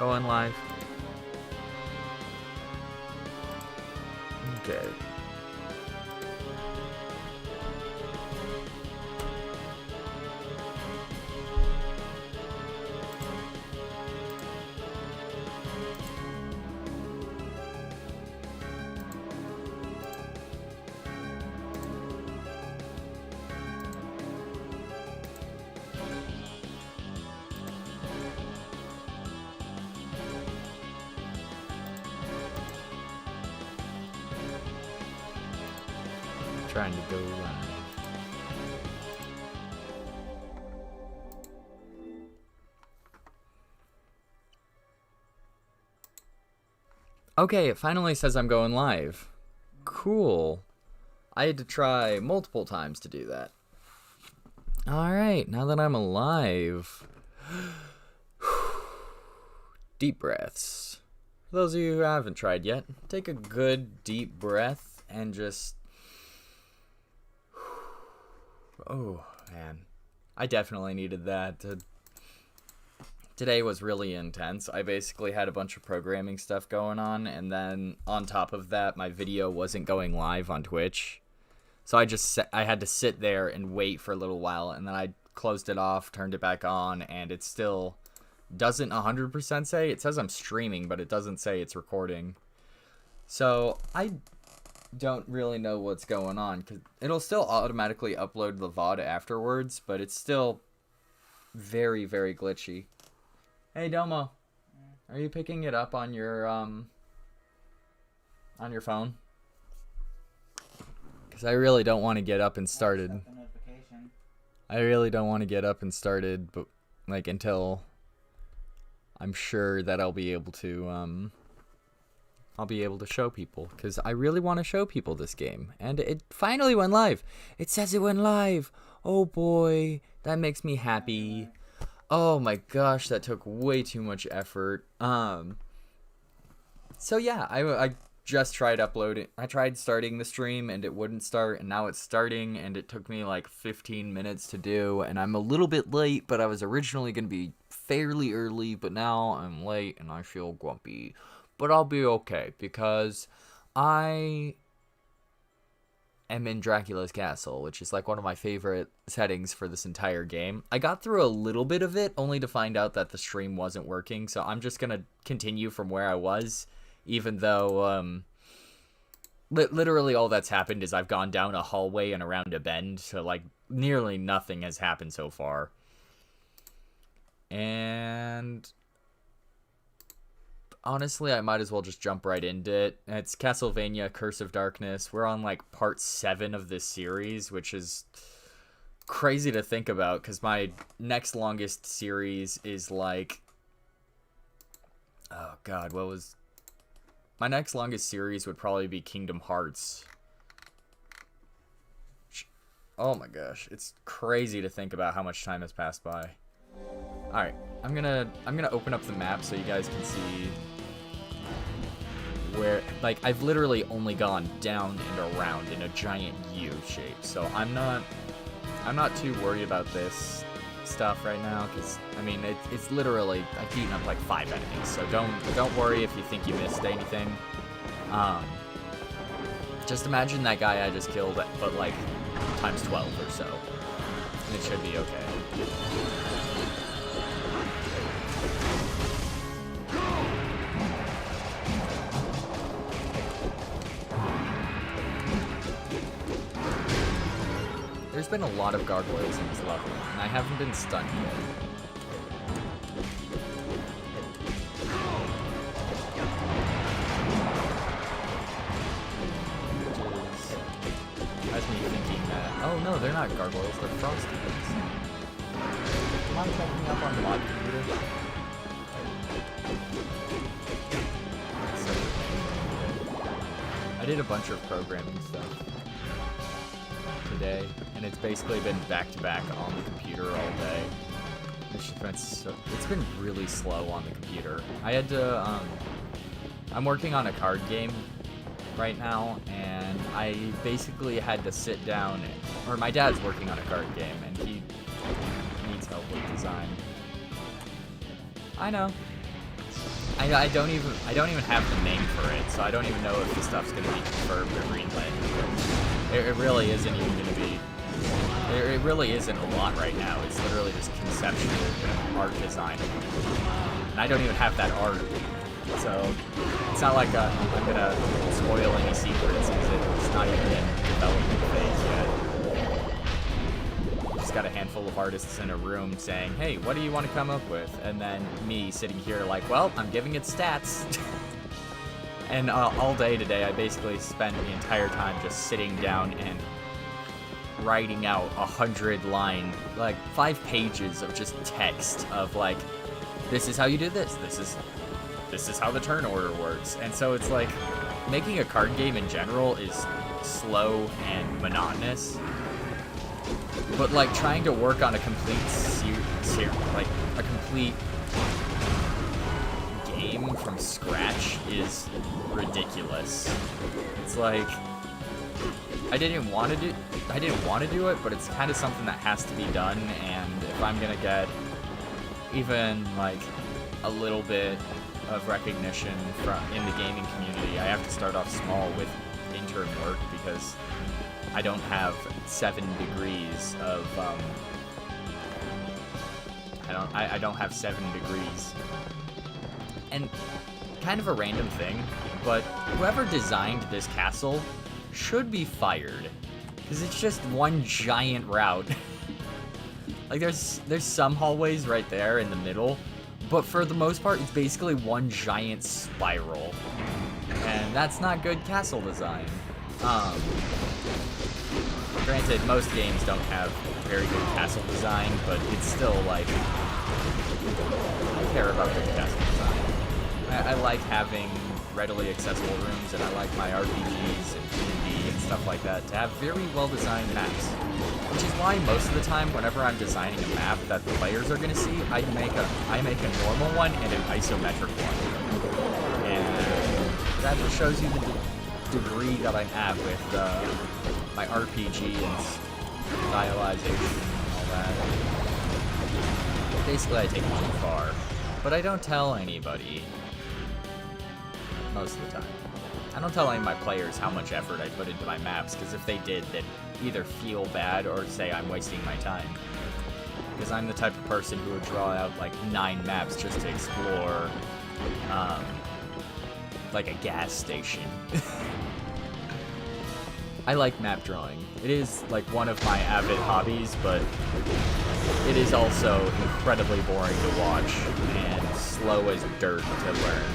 Going live. Okay. Trying to go live. Okay, it finally says I'm going live. Cool. I had to try multiple times to do that. Alright, now that I'm alive. Deep breaths. For those of you who haven't tried yet, take a good deep breath and just... Oh, man. I definitely needed that. Today was really intense. I basically had a bunch of programming stuff going on, and then on top of that, my video wasn't going live on Twitch. So I had to sit there and wait for a little while, and then I closed it off, turned it back on, and it still doesn't 100% say. It says I'm streaming, but it doesn't say it's recording. So I don't really know what's going on, because it'll still automatically upload the VOD afterwards, but it's still very, very glitchy. Hey Domo, are you picking it up on your phone? Because I really don't want to get up and started. I really don't want to get up and started, but like until I'm sure that I'll be able to show people, because I really want to show people this game. And it finally went live. It says it went live. Oh boy, that makes me happy. Oh my gosh, that took way too much effort. So yeah, I just tried uploading. I tried starting the stream and it wouldn't start, and now it's starting, and it took me like 15 minutes to do, and I'm a little bit late, but I was originally going to be fairly early, but now I'm late and I feel grumpy. But I'll be okay, because I am in Dracula's castle, which is like one of my favorite settings for this entire game. I got through a little bit of it, only to find out that the stream wasn't working, so I'm just gonna continue from where I was, even though, literally all that's happened is I've gone down a hallway and around a bend, so like, nearly nothing has happened so far. And honestly, I might as well just jump right into it. It's Castlevania Curse of Darkness. We're on like part 7 of this series, which is crazy to think about, because my next longest series is like... Oh god, what was... My next longest series would probably be Kingdom Hearts. Oh my gosh, it's crazy to think about how much time has passed by. Alright, I'm gonna open up the map so you guys can see where, like, I've literally only gone down and around in a giant U shape, so I'm not too worried about this stuff right now, because, I mean, it's literally, I've beaten up like 5 enemies, so don't worry if you think you missed anything. Just imagine that guy I just killed, but like, times 12 or so, and it should be okay. There's been a lot of gargoyles in this level, and I haven't been stunned yet. Which has me thinking that, oh no, they're not gargoyles, they're frosty things. Do you mind checking up on the mod computer? I did a bunch of programming stuff today, and it's basically been back-to-back on the computer all day. It's been really slow on the computer. I had to, I'm working on a card game right now, and I basically had to sit down, or my dad's working on a card game, and he needs help with design. I know. I don't even have the name for it, so I don't even know if the stuff's gonna be confirmed or greenlit. It really isn't even gonna be. It really isn't a lot right now. It's literally just conceptual art design, and I don't even have that art. So it's not like I'm gonna spoil any secrets because it's not even in development phase yet. Just got a handful of artists in a room saying, "Hey, what do you want to come up with?" And then me sitting here like, "Well, I'm giving it stats." And all day today, I basically spent the entire time just sitting down and writing out 100-line, like 5 pages of just text of like, this is how you do this. This is how the turn order works. And so it's like, making a card game in general is slow and monotonous. But like trying to work on a complete complete game from scratch is ridiculous. It's like, I didn't want to do it, but it's kind of something that has to be done. And if I'm gonna get even like a little bit of recognition in the gaming community, I have to start off small with intern work, because I don't have 7 degrees of I don't have 7 degrees. And kind of a random thing, but whoever designed this castle should be fired, because it's just one giant route. Like there's some hallways right there in the middle, but for the most part it's basically one giant spiral, and that's not good castle design. Granted, most games don't have very good castle design, but it's still like, I care about good castle design. I like having readily accessible rooms, and I like my RPGs and D&D and stuff like that to have very well-designed maps. Which is why most of the time, whenever I'm designing a map that the players are going to see, I make a normal one and an isometric one. And that just shows you the degree that I'm at with my RPG and stylization and all that. Basically, I take it too far. But I don't tell anybody. Most of the time. I don't tell any of my players how much effort I put into my maps, because if they did, they'd either feel bad or say I'm wasting my time. Because I'm the type of person who would draw out like 9 maps just to explore, like a gas station. I like map drawing. It is like one of my avid hobbies, but it is also incredibly boring to watch and slow as dirt to learn.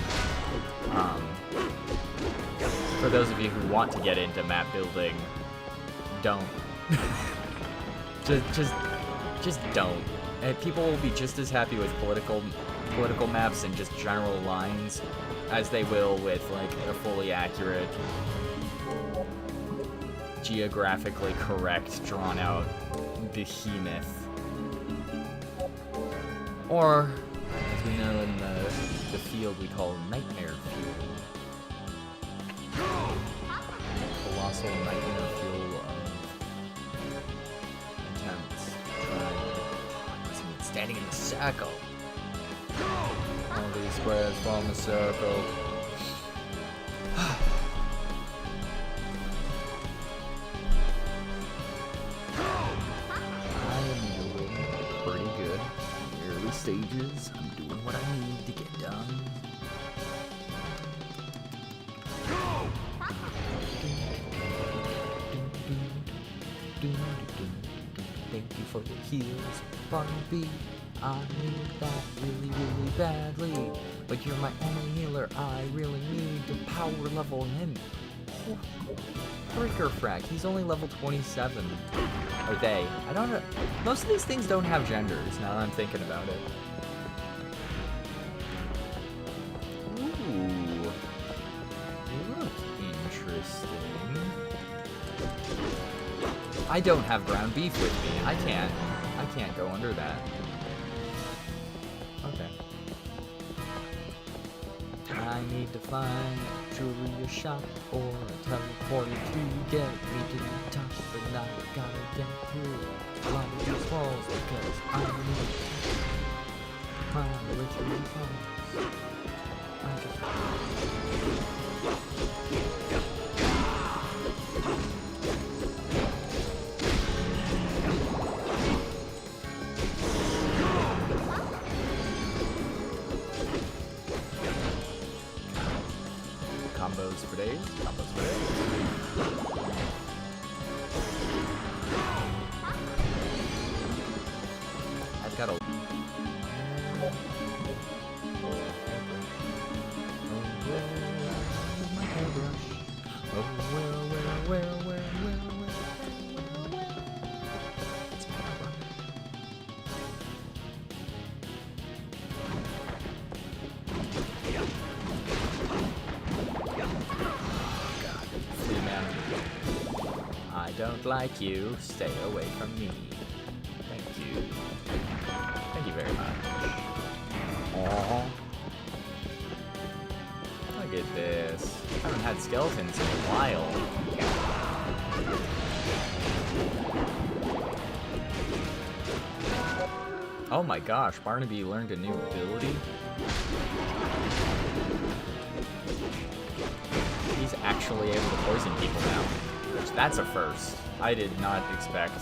For those of you who want to get into map building, don't. just don't. And people will be just as happy with political maps and just general lines as they will with like a fully accurate, geographically correct, drawn out behemoth. Or, as we know in the field we call nightmare fuel. Colossal nightmare fuel of attempts. Standing in the circle. All these squares form a circle. I am doing pretty good. Early stages. I'm doing what I need to get done. Thank you for the heals, Barnaby. I need that really, really badly. But you're my only healer. I really need to power level him. Breaker Frack. He's only level 27. Or they. I don't know. Most of these things don't have genders, now that I'm thinking about it. Ooh. Look interesting. I don't have ground beef with me. I can't go under that. Okay. I need to find a jewelry shop or a teleporter to get me to the top, but I gotta get through a lot of these walls because I need my ritual falls. Combos for days. Combos for days. I've got a. I don't like you. Stay away from me. Thank you. Thank you very much. Aww. Look at this. I haven't had skeletons in a while. Oh my gosh, Barnaby learned a new ability. He's actually able to poison people now. Which, that's a first. I did not expect. I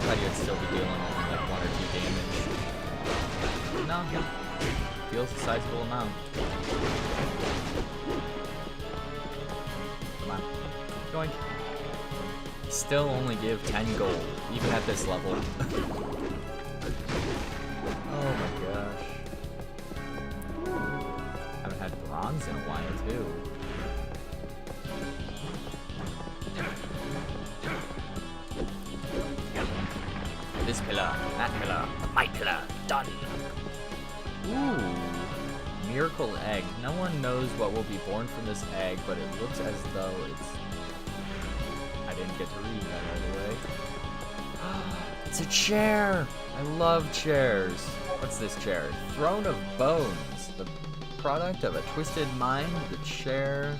thought he would still be dealing only like 1 or 2 damage. No, he deals a sizable amount. Come on. Going. Still only give 10 gold, even at this level. Oh my gosh. Haven't had bronze in a while, too. This pillar, that pillar, my pillar, done. Ooh. Miracle egg. No one knows what will be born from this egg, but it looks as though it's... I didn't get to read that all the way. It's a chair! I love chairs. What's this chair? Throne of Bones. The product of a twisted mind. The chair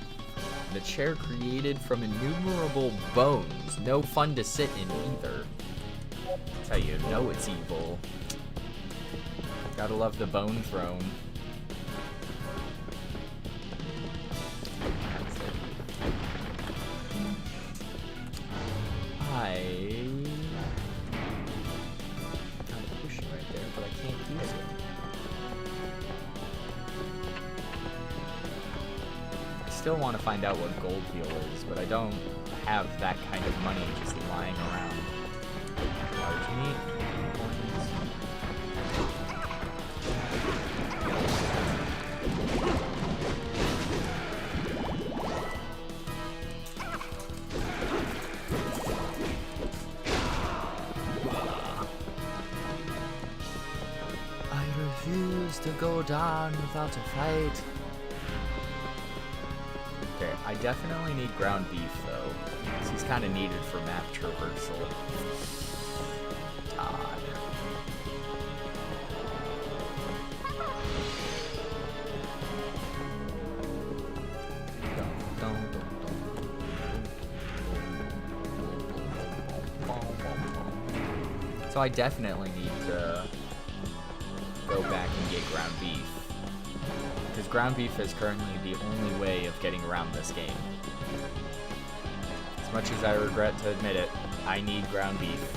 created from innumerable bones. No fun to sit in either. That's how you know it's evil. Gotta love the bone throne. I'm pushing right there, but I can't use it. I still want to find out what gold heal is, but I don't have that kind of money just lying around. Large meat, coins. To go down without a fight. Okay, I definitely need ground beef though, because he's kind of needed for map traversal. So I definitely need to go back and get ground beef, because ground beef is currently the only way of getting around this game. As much as I regret to admit it, I need ground beef.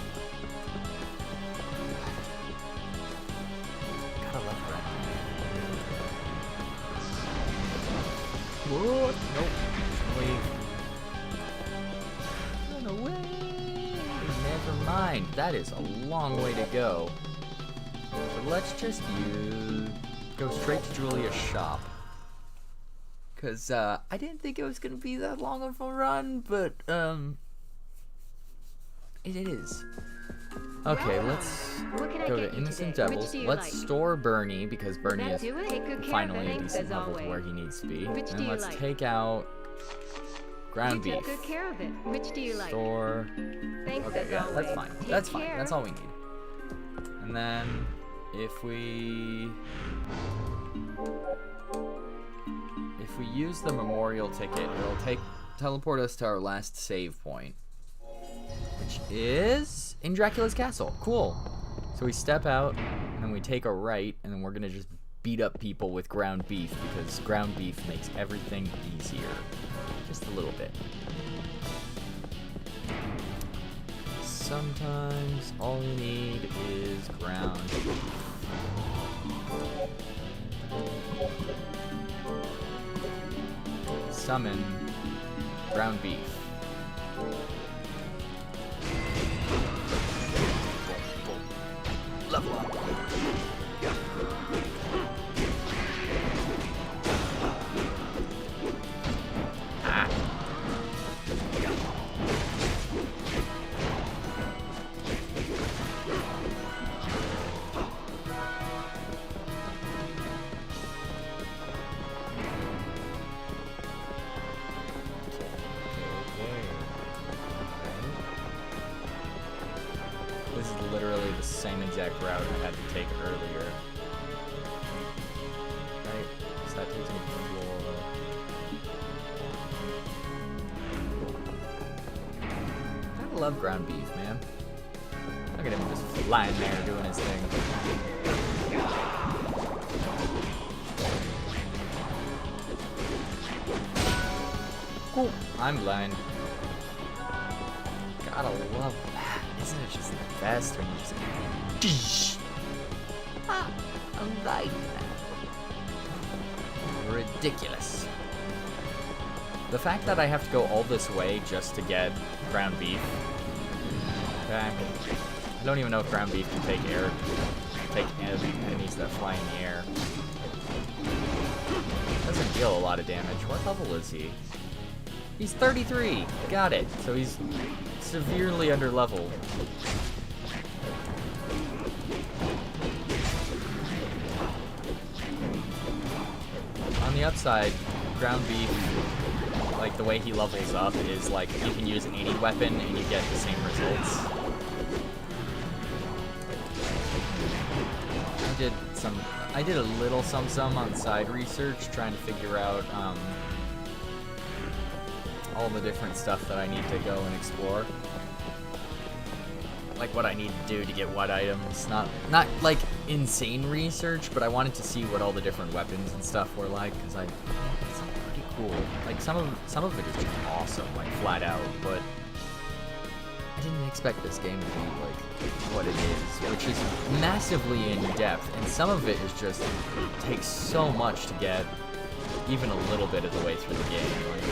Gotta love ground beef. What? Nope. Leave. Run away. Never mind. That is a long way to go. So let's just go straight to Julia's shop. Because I didn't think it was going to be that long of a run, but it is. Okay, let's go to Innocent Devils. Let's store Bernie, because Bernie is finally a decent level to where he needs to be. And let's take out ground beef. Good care of it. Which do you like? Store. Okay, yeah, that's fine. That's fine. That's all we need. And then if we use the memorial ticket, it'll take teleport us to our last save point, which is in Dracula's castle. Cool. So we step out, and then we take a right, and then we're gonna just beat up people with ground beef, because ground beef makes everything easier. Just a little bit. Sometimes all you need is ground beef. Summon ground beef. Level up. This is literally the same exact route I had to take earlier. Right? So that takes me to Florida. I love ground beef, man. Look at him just lying there doing his thing. Oh, I'm blind. Gotta love that. Isn't it just the best when you just... Ah, I'm like that. Ridiculous. The fact that I have to go all this way just to get ground beef back. I don't even know if ground beef can take enemies that fly in the air. Doesn't deal a lot of damage. What level is he? He's 33. Got it. So he's severely underleveled. On the upside, ground beef, like the way he levels up is like you can use any weapon and you get the same results. I did a little some on side research trying to figure out all the different stuff that I need to go and explore. Like what I need to do to get what items. Not like insane research, but I wanted to see what all the different weapons and stuff were like, because it's pretty cool. Like some of it is just awesome, like flat out, but I didn't expect this game to be like what it is, which is massively in depth, and some of it is just takes so much to get even a little bit of the way through the game. Like,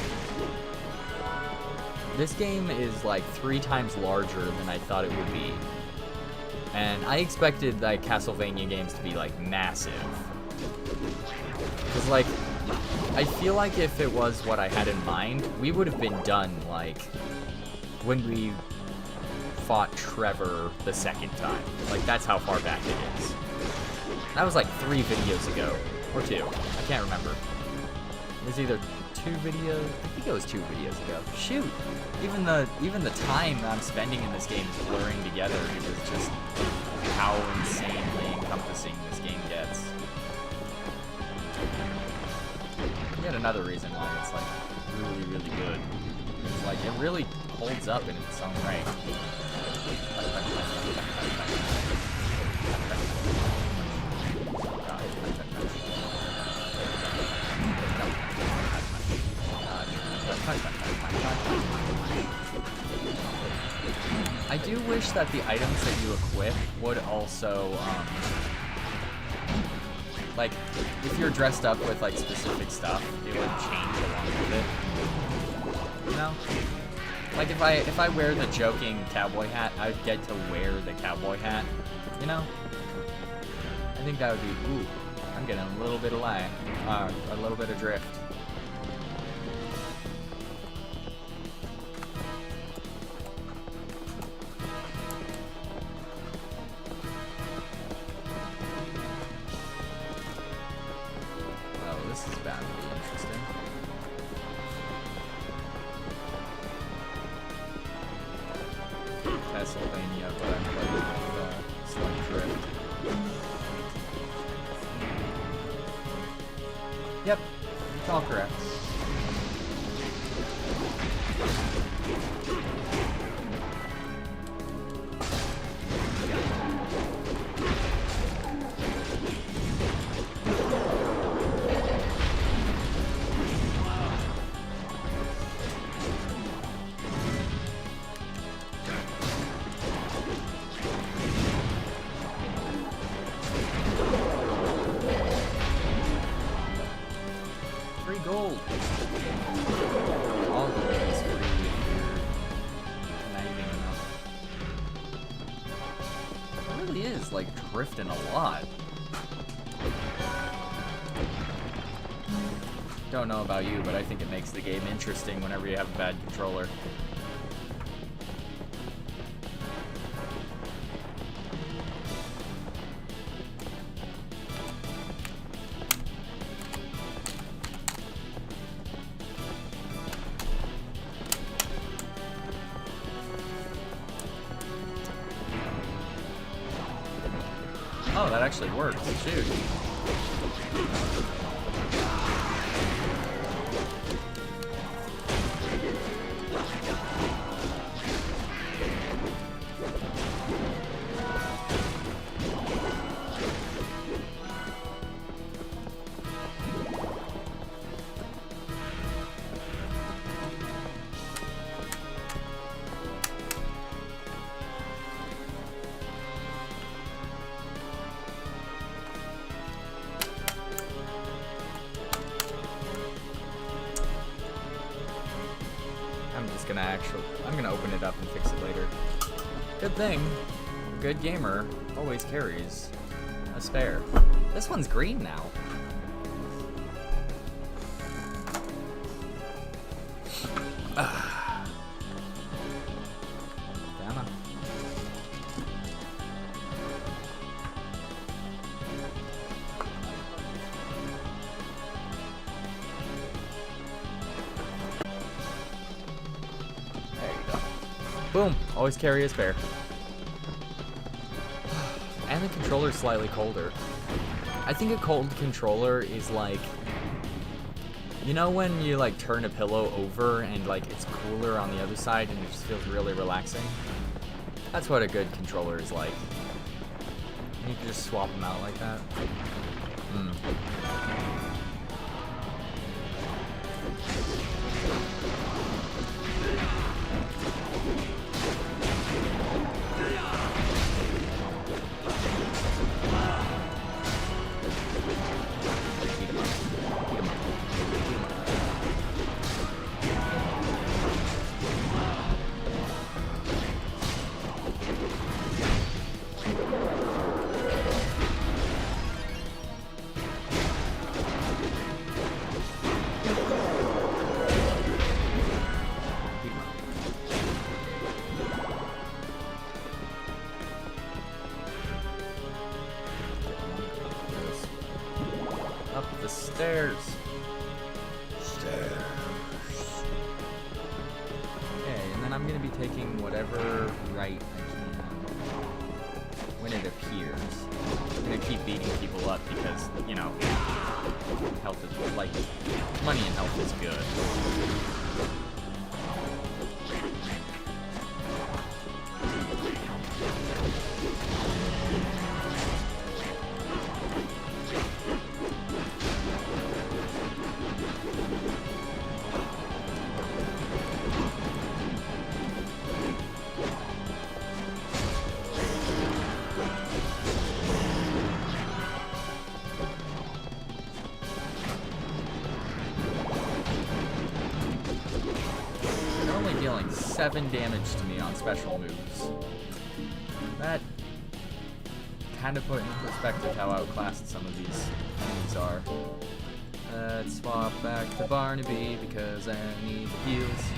this game is like 3 times larger than I thought it would be. And I expected like Castlevania games to be like massive. Cause like, I feel like if it was what I had in mind, we would have been done like when we fought Trevor the second time. Like that's how far back it is. That was like 3 videos ago. Or 2. I can't remember. It was either 2 videos. I think it was 2 videos ago. Shoot. Even the time that I'm spending in this game is blurring together because just how insanely encompassing this game gets. Yet another reason why it's like really, really good. It's like it really holds up in its own right. I do wish that the items that you equip would also, like, if you're dressed up with, like, specific stuff, it would change along with it, you know? Like, if I wear the joking cowboy hat, I'd get to wear the cowboy hat, you know? I think that would be, ooh, I'm getting a little bit of lag, a little bit of drift. This is bound to be interesting. Castlevania, but I'm playing with slight drift. Yep, it's all correct. is, like, drifting a lot. Don't know about you, but I think it makes the game interesting whenever you have a bad controller. Oh, that actually works. Shoot. I'm gonna open it up and fix it later. Good thing, a good gamer always carries a spare. This one's green now. Damn it. Boom! Always carry a spare. And the controller's slightly colder. I think a cold controller is like... You know when you like turn a pillow over and like it's cooler on the other side and it just feels really relaxing? That's what a good controller is like. You can just swap them out like that. Up the stairs. Okay, and then I'm gonna be taking whatever right I can when it appears. I'm gonna keep beating people up because, you know, health is, like, money and health is good. Dealing 7 damage to me on special moves. That kind of put into perspective how outclassed some of these enemies are. Let's swap back to Barnaby because I need the heals.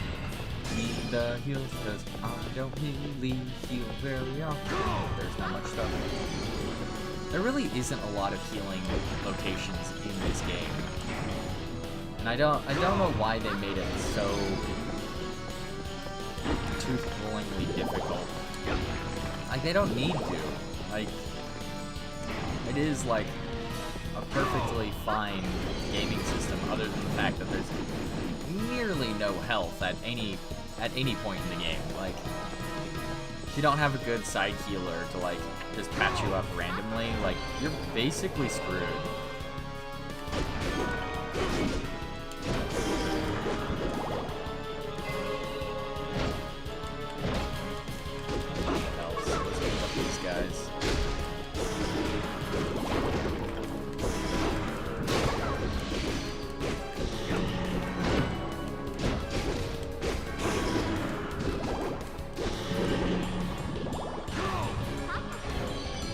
Need the heals because I don't really heal very often. There's not much stuff. There really isn't a lot of healing locations in this game. And I don't know why they made it so tooth-pullingly difficult. Like, they don't need to. Like, it is, like, a perfectly fine gaming system other than the fact that there's nearly no health at any point in the game. Like, if you don't have a good side healer to, like, just patch you up randomly, like, you're basically screwed.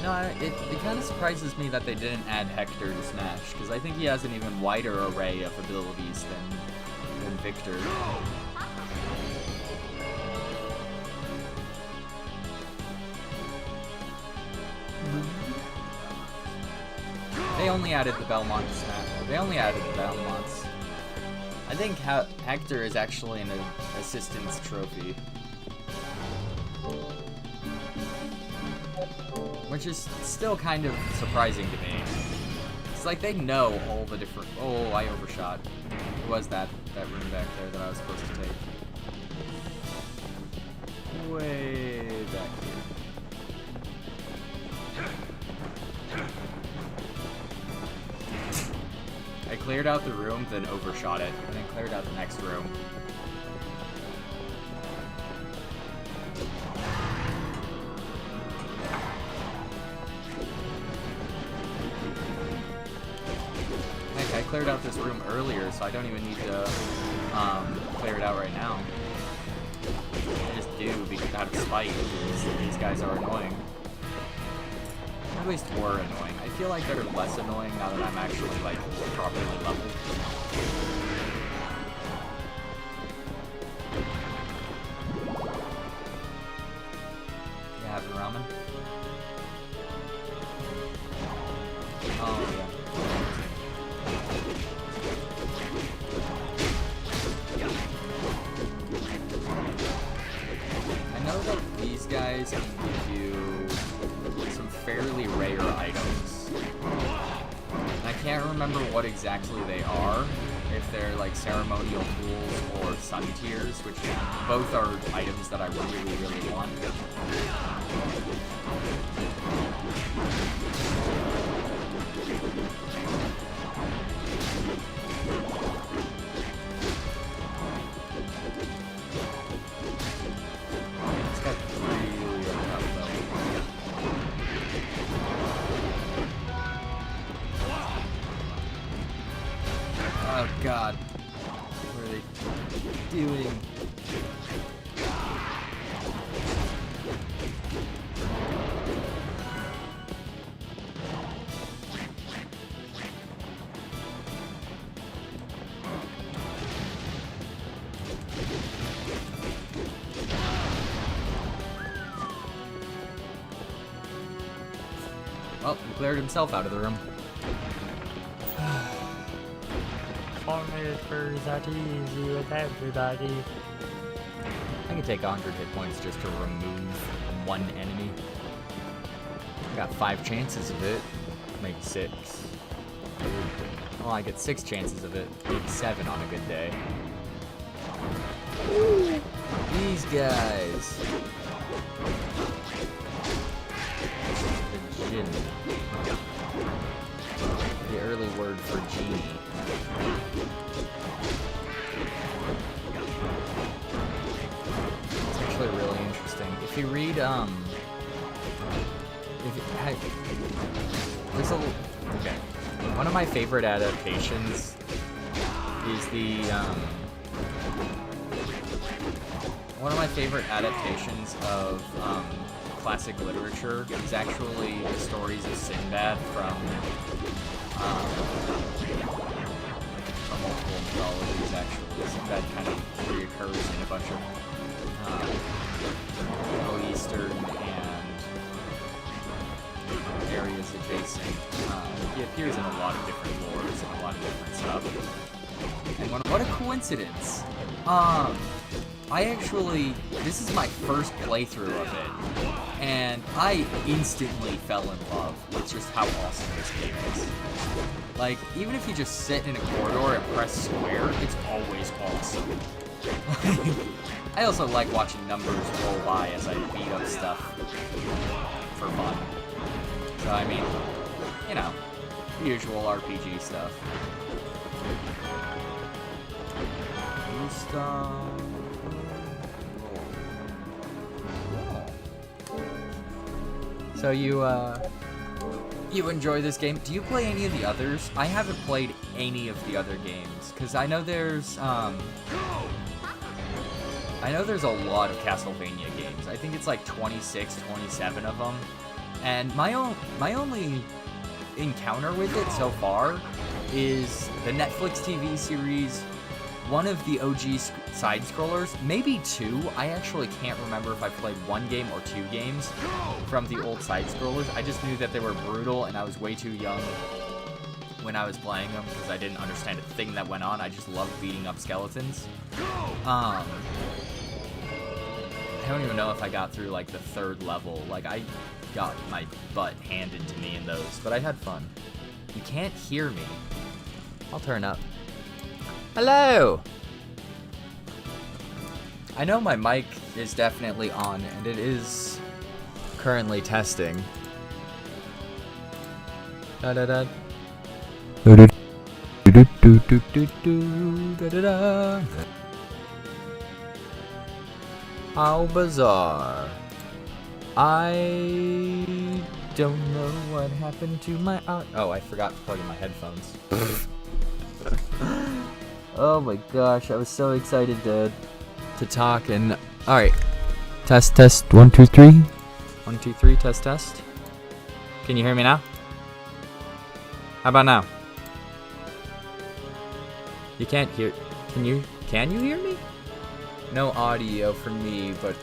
No, it kind of surprises me that they didn't add Hector to Smash, because I think he has an even wider array of abilities than Victor. They only added the Belmont to Smash. They only added the Belmonts. I think Hector is actually an assistance trophy. Which is still kind of surprising to me. It's like they know all the different... Oh, I overshot. It was that room back there that I was supposed to take. Way back here. I cleared out the room, then overshot it, and then cleared out the next room. Heck, I cleared out this room earlier, so I don't even need to clear it out right now. I just do because out of spite, because these guys are annoying. At least were annoying. I feel like they're less annoying now that I'm actually, like, properly leveled. You have the ramen? Oh, yeah. I know that these guys can give you some fairly rare items. And I can't remember what exactly they are, if they're like ceremonial tools or sun tears, which both are items that I really, really want. Oh god. What are they doing? Well, he cleared himself out of the room. For that easy with everybody. I can take 100 hit points just to remove one enemy. I got 5 chances of it, maybe 6. Well, I get 6 chances of it, maybe 7 on a good day. Ooh, these guys. The Jinn. The early word for genie. It's actually really interesting. If you read, there's a, okay. One of my favorite adaptations is the, one of my favorite adaptations of, classic literature is actually the stories of Sinbad from multiple mythologies, actually. Sinbad kind of reoccurs in a bunch of Middle Eastern and areas adjacent. He appears in a lot of different lores and a lot of different stuff. And what a coincidence! This is my first playthrough of it, and I instantly fell in love with just how awesome this game is. Like, even if you just sit in a corridor and press square, it's always awesome. I also like watching numbers roll by as I beat up stuff for fun. So, I mean, you know, usual RPG stuff. So you enjoy this game? Do you play any of the others? I haven't played any of the other games, because I know there's a lot of Castlevania games. I think it's like 26, 27 of them. And my only encounter with it so far is the Netflix TV series, one of the OG side-scrollers, maybe two. I actually can't remember if I played one game or two games from the old side-scrollers. I just knew that they were brutal, and I was way too young when I was playing them because I didn't understand a thing that went on. I just loved beating up skeletons. I don't even know if I got through, like, the third level. Like, I got my butt handed to me in those, but I had fun. You can't hear me. I'll turn up. Hello! I know my mic is definitely on, and it is currently testing. Da-da-da. Da-da-da. How bizarre. I don't know what happened to my oh, I forgot to plug in my headphones. Oh my gosh, I was so excited to talk. And alright. Test 1 2 3. 1 2 3 test. Can you hear me now? How about now? You can't hear. Can you hear me? No audio from me, but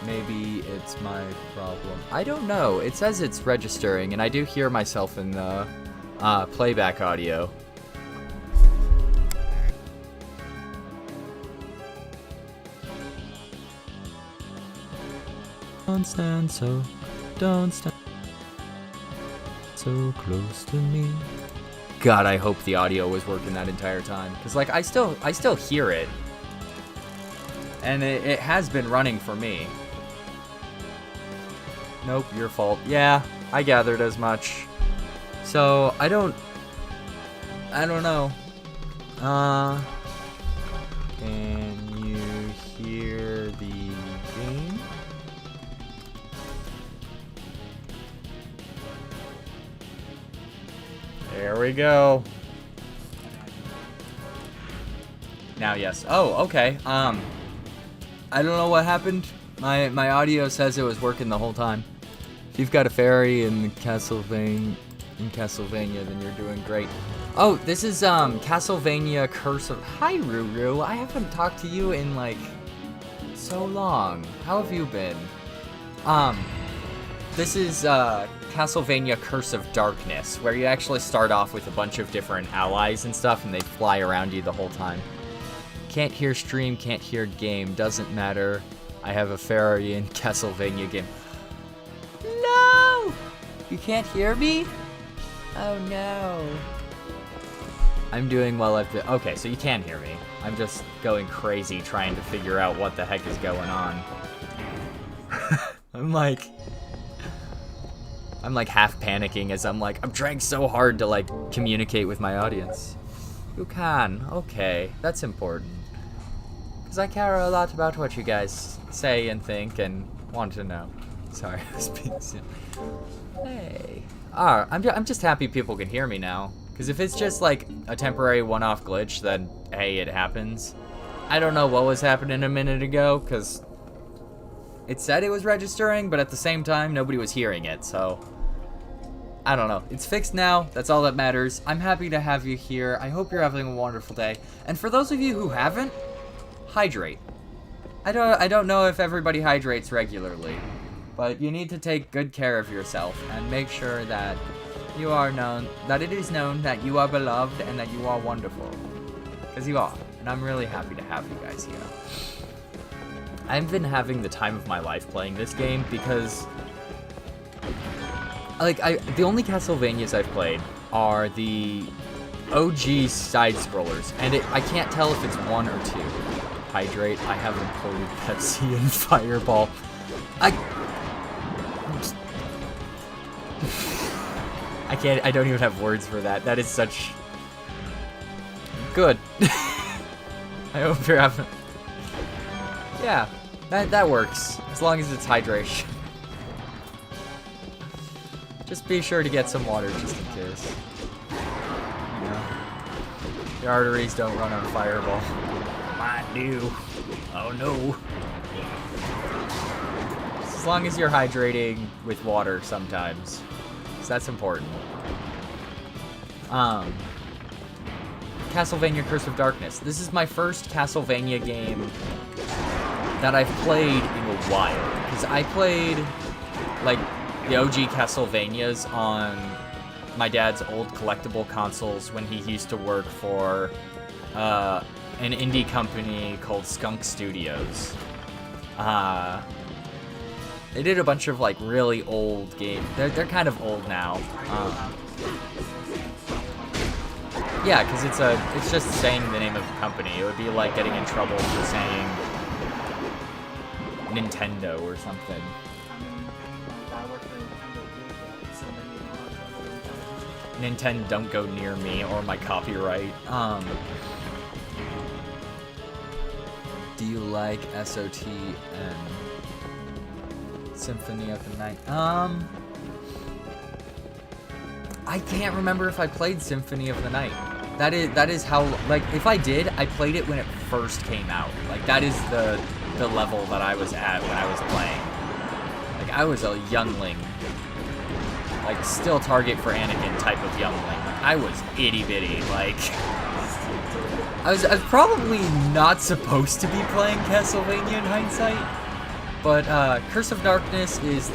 maybe it's my problem. I don't know. It says it's registering, and I do hear myself in the playback audio. Don't stand so close to me. God, I hope the audio was working that entire time, because like I still hear it. And it has been running for me. Nope, your fault. Yeah, I gathered as much. So, I don't know. Can you hear the game? There we go. Now, yes. Oh, okay. I don't know what happened. My audio says it was working the whole time. If you've got a fairy in Castlevania, then you're doing great. Oh, this is Castlevania Curse of... Hi, Ruru. I haven't talked to you in like so long. How have you been? This is Castlevania Curse of Darkness, where you actually start off with a bunch of different allies and stuff, and they fly around you the whole time. Can't hear stream, can't hear game, doesn't matter. I have a fairy in Castlevania game. No! You can't hear me? Oh no. I'm doing well at the... Okay, so you can hear me. I'm just going crazy trying to figure out what the heck is going on. I'm like half panicking as I'm trying so hard to like communicate with my audience. You can. Okay, that's important. Because I care a lot about what you guys say and think and want to know. Sorry, I was being silly. Hey. I'm just happy people can hear me now. Because if it's just like a temporary one-off glitch, then hey, it happens. I don't know what was happening a minute ago, because it said it was registering, but at the same time, nobody was hearing it, so... I don't know. It's fixed now. That's all that matters. I'm happy to have you here. I hope you're having a wonderful day. And for those of you who haven't, hydrate. I don't know if everybody hydrates regularly, but you need to take good care of yourself and make sure that you are known, that it is known that you are beloved and that you are wonderful. Because you are. And I'm really happy to have you guys here. I've been having the time of my life playing this game because the only Castlevanias I've played are the OG side-scrollers, and I can't tell if it's one or two. Hydrate. I have imported Pepsi and Fireball. I can't. I don't even have words for that. That is such good. I hope you're having. Yeah, that works as long as it's hydration. Just be sure to get some water just in case. You know, your arteries don't run on Fireball. Mine do. Oh no. As long as you're hydrating with water sometimes. So that's important. Castlevania Curse of Darkness. This is my first Castlevania game that I've played in a while. Because I played, like, the OG Castlevanias on my dad's old collectible consoles when he used to work for an indie company called Skunk Studios. They did a bunch of, like, really old games. They're kind of old now. Yeah, because it's just saying the name of the company. It would be like getting in trouble for saying Nintendo or something. Nintendo, don't go near me or my copyright. Do you like SOTN? Symphony of the Night? I can't remember if I played Symphony of the Night. That is how, like, if I did, I played it when it first came out. Like, that is the level that I was at when I was playing. Like, I was a youngling. Like, still target for Anakin type of youngling. Like, I was itty-bitty, like... I was probably not supposed to be playing Castlevania in hindsight, but Curse of Darkness is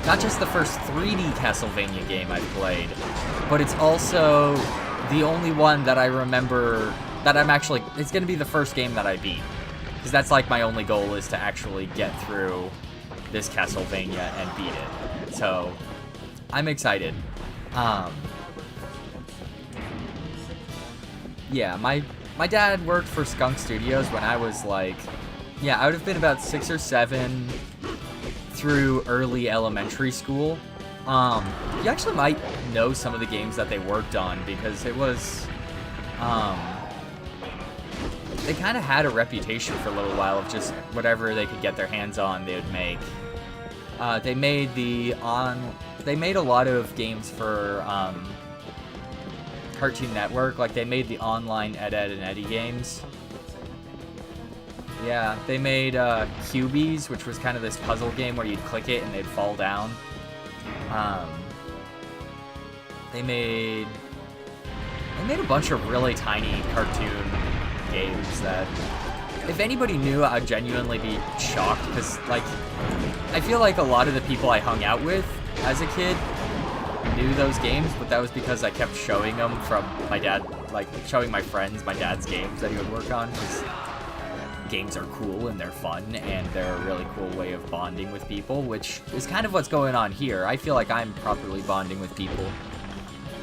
not just the first 3D Castlevania game I've played, but it's also the only one that I remember that it's going to be the first game that I beat. Because that's like my only goal is to actually get through this Castlevania and beat it. So, I'm excited. Yeah, my dad worked for Skunk Studios when I was like, yeah, I would have been about 6 or 7 through early elementary school. You actually might know some of the games that they worked on because it was, they kind of had a reputation for a little while of just whatever they could get their hands on, they would make. They made a lot of games for, Cartoon Network. Like, they made the online Ed, Edd and Eddy games. Yeah, they made Cubies, which was kind of this puzzle game where you'd click it and they'd fall down. They made a bunch of really tiny cartoon games that, if anybody knew, I'd genuinely be shocked, because, like, I feel like a lot of the people I hung out with as a kid knew those games, but that was because I kept showing them from my dad, like, showing my friends my dad's games that he would work on, because games are cool and they're fun and they're a really cool way of bonding with people, which is kind of what's going on here. I feel like I'm properly bonding with people.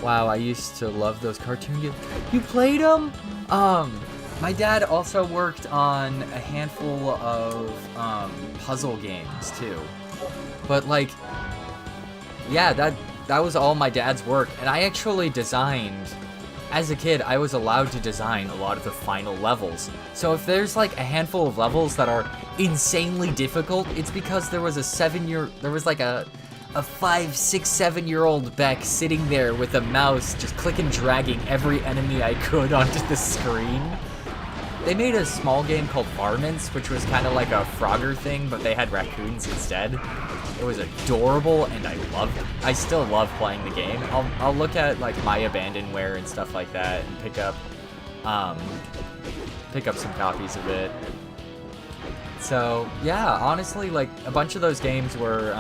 Wow, I used to love those cartoon games. You played them? My dad also worked on a handful of puzzle games too. But, like, yeah, that was all my dad's work, and I actually designed. As a kid, I was allowed to design a lot of the final levels. So if there's like a handful of levels that are insanely difficult, it's because there was a 5, 6, 7-year-old Beck sitting there with a mouse just clicking, dragging every enemy I could onto the screen. They made a small game called Varmints, which was kind of like a Frogger thing, but they had raccoons instead. It was adorable, and I still love playing the game. I'll look at like My Abandonware and stuff like that, and pick up some copies of it. So yeah, honestly, like, a bunch of those games were,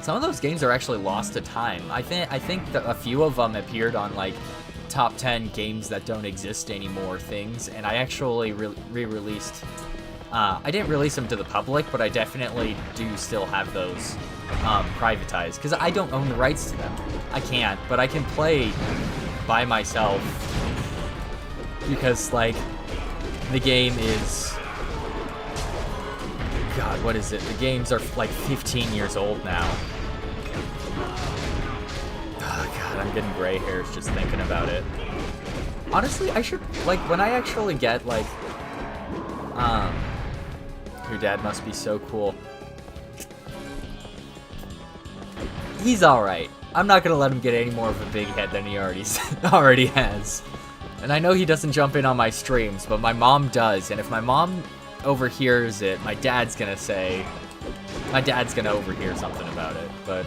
some of those games are actually lost to time. I think that a few of them appeared on like top 10 games that don't exist anymore things, and I actually re-released. I didn't release them to the public, but I definitely do still have those privatized, because I don't own the rights to them. I can't, but I can play by myself, because, like, the game is... God, what is it? The games are, like, 15 years old now. Oh, God, I'm getting gray hairs just thinking about it. Honestly, I should, like, when I actually get, like, your dad must be so cool. He's alright. I'm not gonna let him get any more of a big head than he already has. And I know he doesn't jump in on my streams, but my mom does. And if my mom overhears it, my dad's gonna overhear something about it. But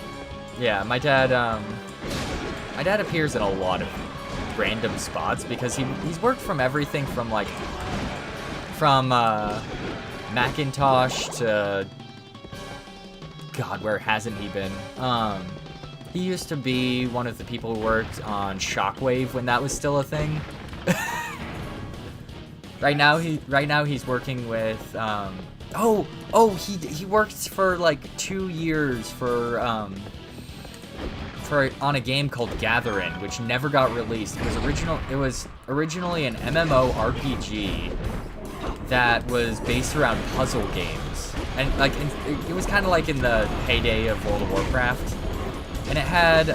yeah, my dad appears in a lot of random spots because he's worked from everything from like Macintosh to God, where hasn't he been? He used to be one of the people who worked on Shockwave when that was still a thing. Right now he's working with he worked for like 2 years for on a game called Gatherin, which never got released. It was originally an MMO RPG that was based around puzzle games, and like it was kind of like in the heyday of World of Warcraft, and it had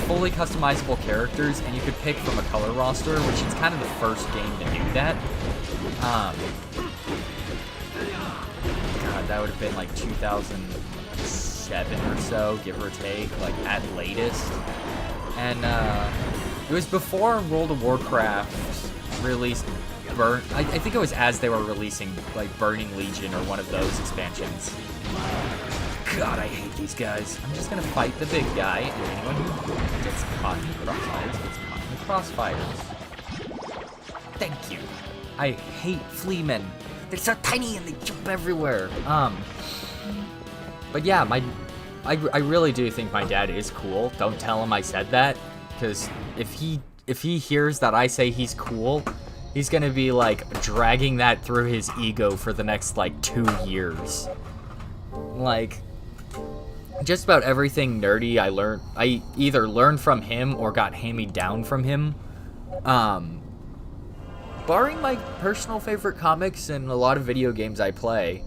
fully customizable characters, and you could pick from a color roster, which is kind of the first game to do that. God, that would have been like 2007 or so, give or take, like at latest. And it was before World of Warcraft released I think it was as they were releasing like Burning Legion or one of those expansions. God, I hate these guys. I'm just gonna fight the big guy, and anyone who gets caught in the crossfires gets caught in the crossfires. Thank you. I hate fleamen. They're so tiny and they jump everywhere. But yeah, I really do think my dad is cool. Don't tell him I said that, because if he hears that I say he's cool, he's gonna be like dragging that through his ego for the next like 2 years. Like, just about everything nerdy I either learned from him or got hand-me-down from him. Barring my personal favorite comics and a lot of video games I play,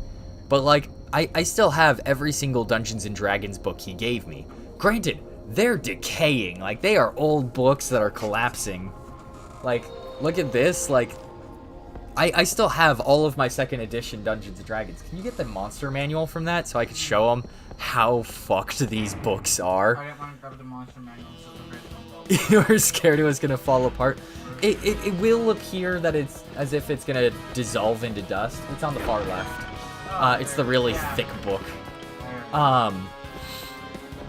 but like, I still have every single Dungeons & Dragons book he gave me. Granted, they're decaying, like they are old books that are collapsing. Like, look at this, like, I still have all of my 2nd edition Dungeons & Dragons. Can you get the monster manual from that so I could show them how fucked these books are? I didn't want to grab the monster manual, so the bridge won't You were scared it was gonna fall apart. It will appear that it's as if it's gonna dissolve into dust. It's on the far left. It's the really thick book.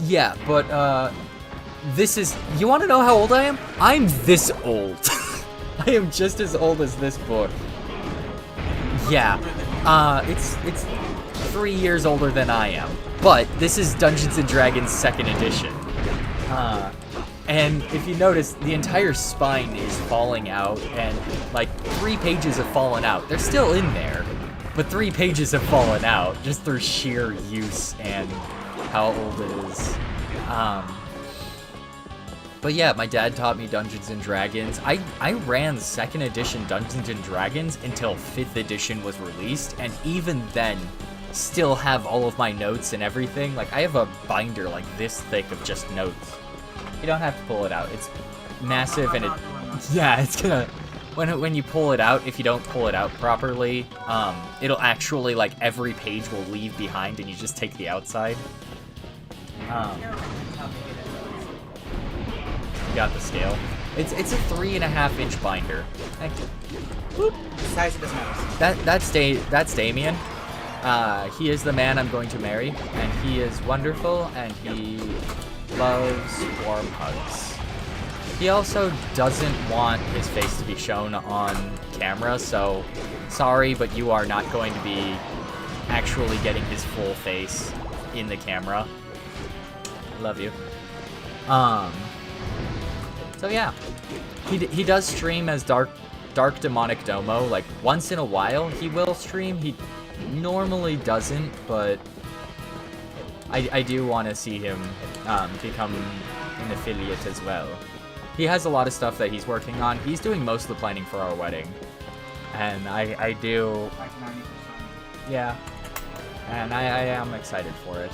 Yeah, but this is, you want to know how old I am? I'm this old. I am just as old as this book. Yeah, it's 3 years older than I am, but this is Dungeons & Dragons 2nd edition. And if you notice, the entire spine is falling out, and like 3 pages have fallen out. They're still in there, but 3 pages have fallen out just through sheer use and how old it is. But yeah, my dad taught me Dungeons & Dragons. I ran 2nd edition Dungeons & Dragons until 5th edition was released, and even then, still have all of my notes and everything. Like, I have a binder like this thick of just notes. You don't have to pull it out. It's massive, and it's gonna, when you pull it out, if you don't pull it out properly, it'll actually, like, every page will leave behind, and you just take the outside. Got the scale. It's a 3.5 inch binder. Thank you. Boop. The size of his nose. That's Damien. He is the man I'm going to marry, and he is wonderful, and he loves warm hugs. He also doesn't want his face to be shown on camera, so sorry, but you are not going to be actually getting his full face in the camera. Love you. So yeah, he does stream as Dark Demonic Domo. Like, once in a while he will stream. He normally doesn't, but I do want to see him become an affiliate as well. He has a lot of stuff that he's working on. He's doing most of the planning for our wedding, and I do. Like 90%. Yeah, and I am excited for it.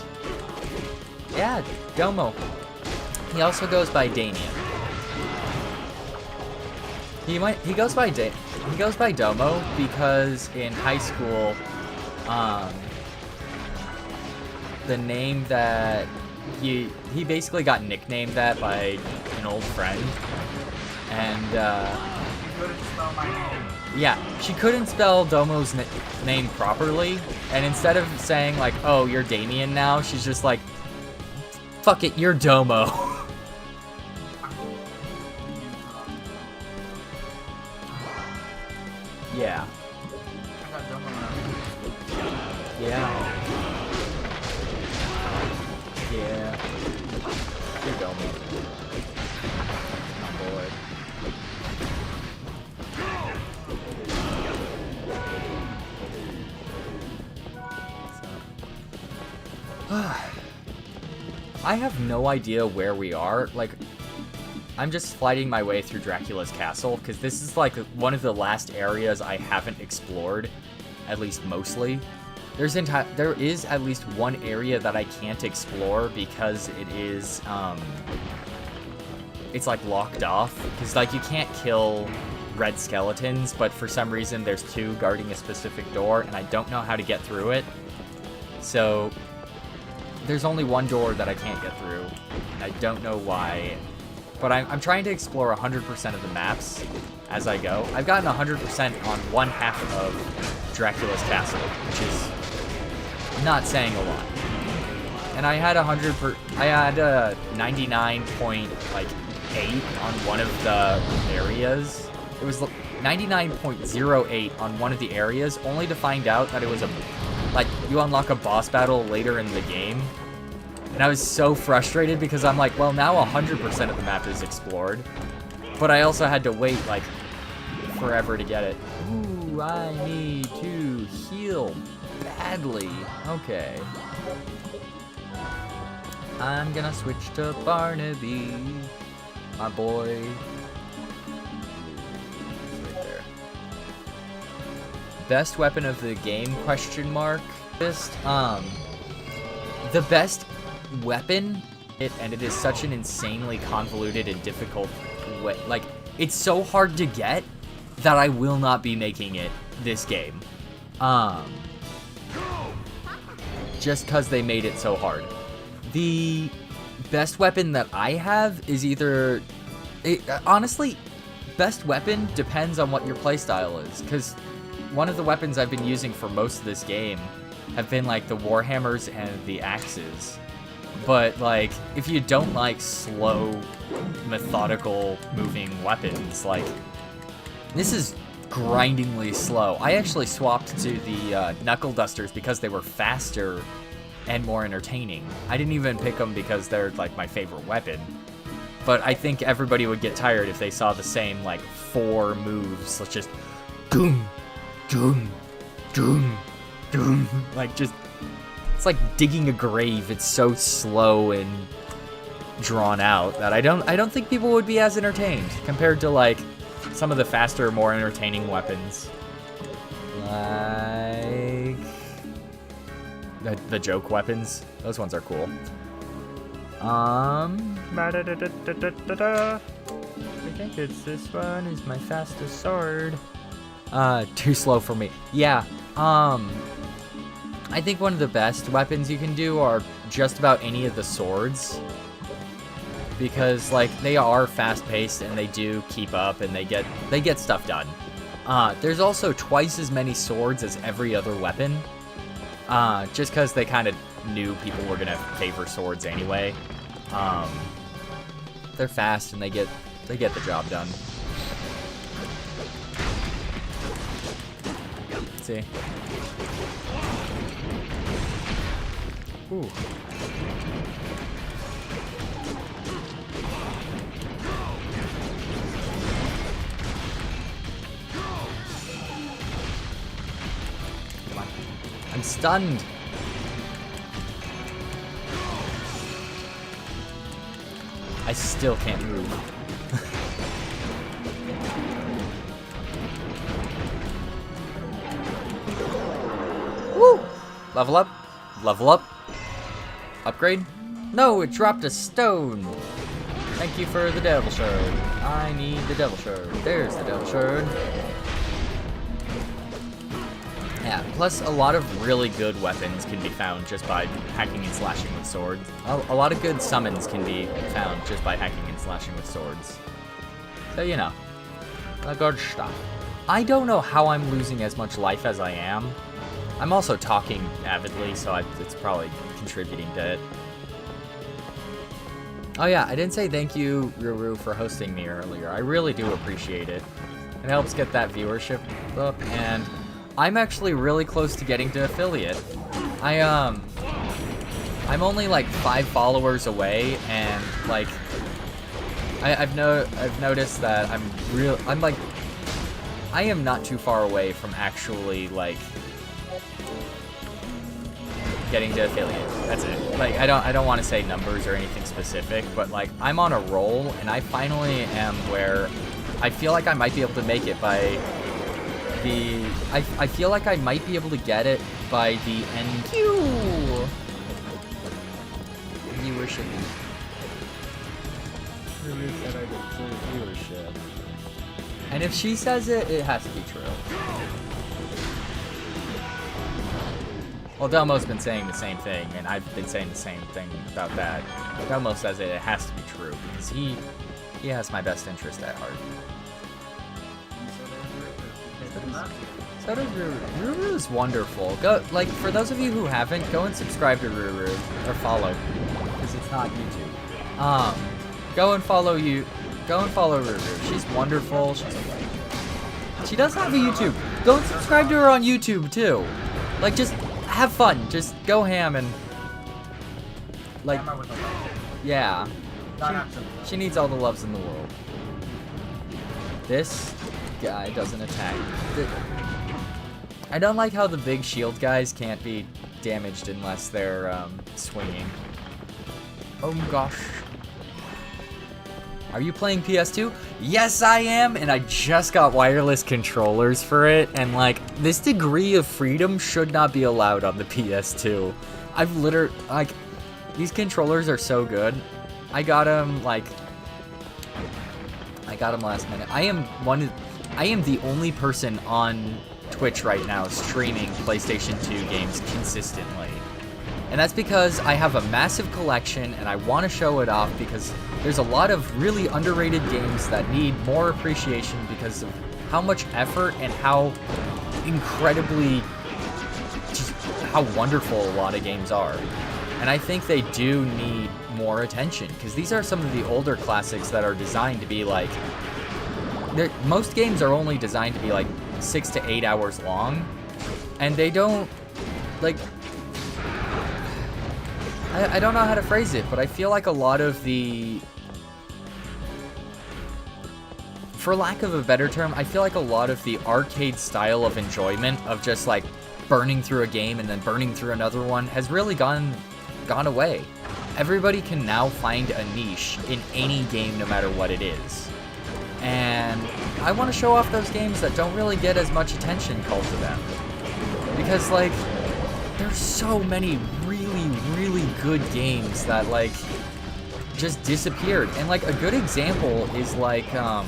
Yeah, Domo. He also goes by Damien. He goes by Domo because in high school, the name that he basically got nicknamed that by an old friend, and Go to spell my name. Yeah, she couldn't spell Domo's name properly, and instead of saying, like, oh, you're Damien now, she's just like, fuck it, you're Domo. Yeah. Yeah. Yeah. You're Domo. Oh boy. I have no idea where we are. Like, I'm just fighting my way through Dracula's castle, because this is like one of the last areas I haven't explored, at least mostly. There is at least one area that I can't explore because it is, it's like locked off, because like you can't kill red skeletons, but for some reason there's two guarding a specific door, and I don't know how to get through it. So there's only one door that I can't get through. I don't know why, but I'm trying to explore 100% of the maps as I go. I've gotten 100% on one half of Dracula's castle, which is not saying a lot. And I had 99.8 on one of the areas. It was 99.08 on one of the areas, only to find out that it was like, you unlock a boss battle later in the game. And I was so frustrated because I'm like, well, now 100% of the map is explored. But I also had to wait, like, forever to get it. Ooh, I need to heal badly. Okay. I'm gonna switch to Barnaby, my boy. Best weapon of the game, question mark. The best weapon, and it is such an insanely convoluted and difficult way. Like, it's so hard to get that I will not be making it this game. Just because they made it so hard. The best weapon that I have is either... honestly, best weapon depends on what your playstyle is, because one of the weapons I've been using for most of this game have been like the warhammers and the axes. But like, if you don't like slow, methodical moving weapons, like, this is grindingly slow. I actually swapped to the knuckle dusters because they were faster and more entertaining. I didn't even pick them because they're like my favorite weapon. But I think everybody would get tired if they saw the same like 4 moves. Let's just doom, doom, doom, doom. Like, just, it's like digging a grave. It's so slow and drawn out that I don't think people would be as entertained compared to like some of the faster, more entertaining weapons. Like the joke weapons. Those ones are cool. I think it's this one is my fastest sword. Too slow for me. Yeah, I think one of the best weapons you can do are just about any of the swords. Because, like, they are fast-paced and they do keep up and they get stuff done. There's also twice as many swords as every other weapon. Just because they kind of knew people were gonna favor swords anyway. They're fast and they get the job done. Let's see. Ooh. Come on. I'm stunned. I still can't move. Woo! Level up. Level up. Upgrade? No, it dropped a stone. Thank you for the devil shard. I need the devil shard. There's the devil shard. Yeah, plus a lot of really good weapons can be found just by hacking and slashing with swords. A lot of good summons can be found just by hacking and slashing with swords. So, you know, the good stuff. I don't know how I'm losing as much life as I am. I'm also talking avidly, so it's probably contributing to it. Oh yeah, I didn't say thank you, Ruru, for hosting me earlier. I really do appreciate it. It helps get that viewership up, and I'm actually really close to getting to affiliate. I'm only like 5 followers away, and like I've noticed that I am not too far away from actually like getting to affiliate. That's it. Like I don't want to say numbers or anything specific, but like I'm on a roll, and I finally am where I feel like I might be able to make it by the I feel like I might be able to get it by the end viewership. Viewership. And if she says it, it has to be true. Well, Delmo's been saying the same thing, and I've been saying the same thing about that. Delmo says it has to be true, because he has my best interest at heart. So does Ruru. Ruru is wonderful. Go, like, for those of you who haven't, go and subscribe to Ruru, or follow, because it's not YouTube. Go and follow Ruru. She's wonderful. She does have a YouTube. Go and subscribe to her on YouTube too. Like, just have fun. Just go ham and like, yeah. She needs all the loves in the world. This guy doesn't attack. I don't like how the big shield guys can't be damaged unless they're swinging. Oh gosh. Are you playing PS2? Yes, I am, and I just got wireless controllers for it, and like, this degree of freedom should not be allowed on the PS2. I've literally, like, these controllers are so good. I got them last minute. I am the only person on Twitch right now streaming PlayStation 2 games consistently. And that's because I have a massive collection and I want to show it off because there's a lot of really underrated games that need more appreciation because of how much effort and how incredibly, just how wonderful a lot of games are. And I think they do need more attention because these are some of the older classics that are designed to be like, most games are only designed to be like 6 to 8 hours long, and they don't, like, I don't know how to phrase it, but I feel like a lot of the, for lack of a better term, I feel like a lot of the arcade style of enjoyment of just like burning through a game and then burning through another one has really gone away. Everybody can now find a niche in any game no matter what it is. And I want to show off those games that don't really get as much attention called to them. Because like, there's so many really good games that like just disappeared. And like a good example is like God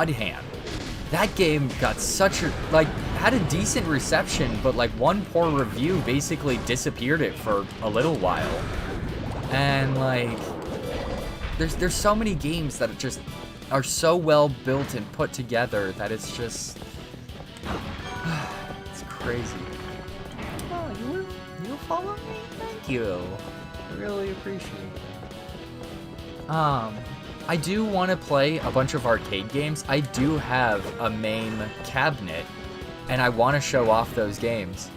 Hand. That game got such a, like, had a decent reception, but like one poor review basically disappeared it for a little while. And like, there's so many games that just are so well built and put together that it's just, it's crazy. Oh, you follow me? Thank you. I really appreciate it. I do want to play a bunch of arcade games. I do have a MAME cabinet, and I want to show off those games.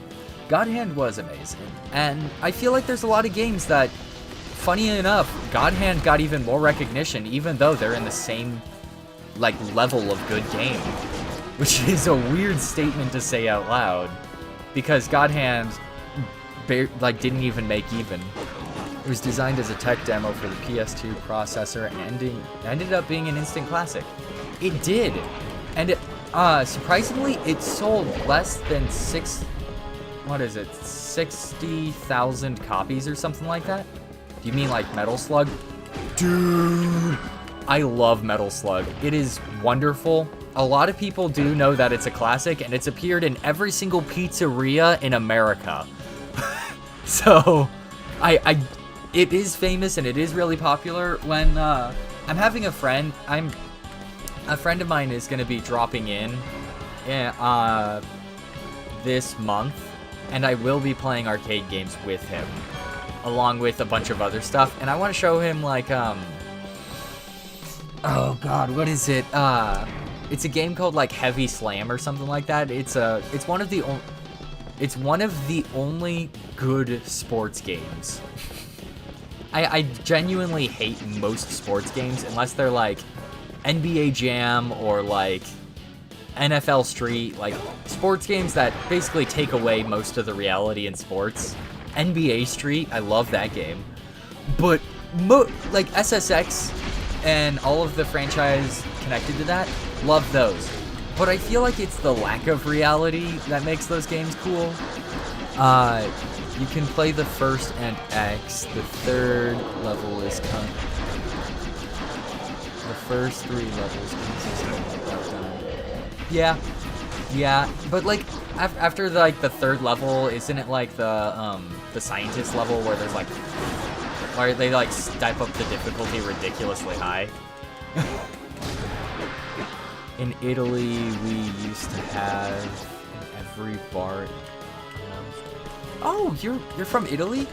God Hand was amazing, and I feel like there's a lot of games that, funny enough, God Hand got even more recognition, even though they're in the same, like, level of good game, which is a weird statement to say out loud, because God Hand, like, didn't even make even. It was designed as a tech demo for the PS2 processor and ended up being an instant classic. It did, and it, surprisingly, it sold less than 60,000 copies or something like that. Do you mean like Metal Slug? Dude, I love Metal Slug. It is wonderful. A lot of people do know that it's a classic, and it's appeared in every single pizzeria in America. So, it is famous and it is really popular. When I'm having a friend, a friend of mine is going to be dropping in this month, and I will be playing arcade games with him, along with a bunch of other stuff. And I want to show him, like, oh god, what is it? It's a game called, like, Heavy Slam or something like that. It's one of the only good sports games. I genuinely hate most sports games unless they're like NBA Jam or like NFL Street, like sports games that basically take away most of the reality in sports. NBA Street, I love that game. But like SSX and all of the franchise connected to that, love those. But I feel like it's the lack of reality that makes those games cool. You can play the first and X. The third level is the first 3 levels consist of yeah, but like after like the third level, isn't it like the scientist level where there's like where they like step up the difficulty ridiculously high? In Italy, we used to have in every bar. Oh, you're from Italy?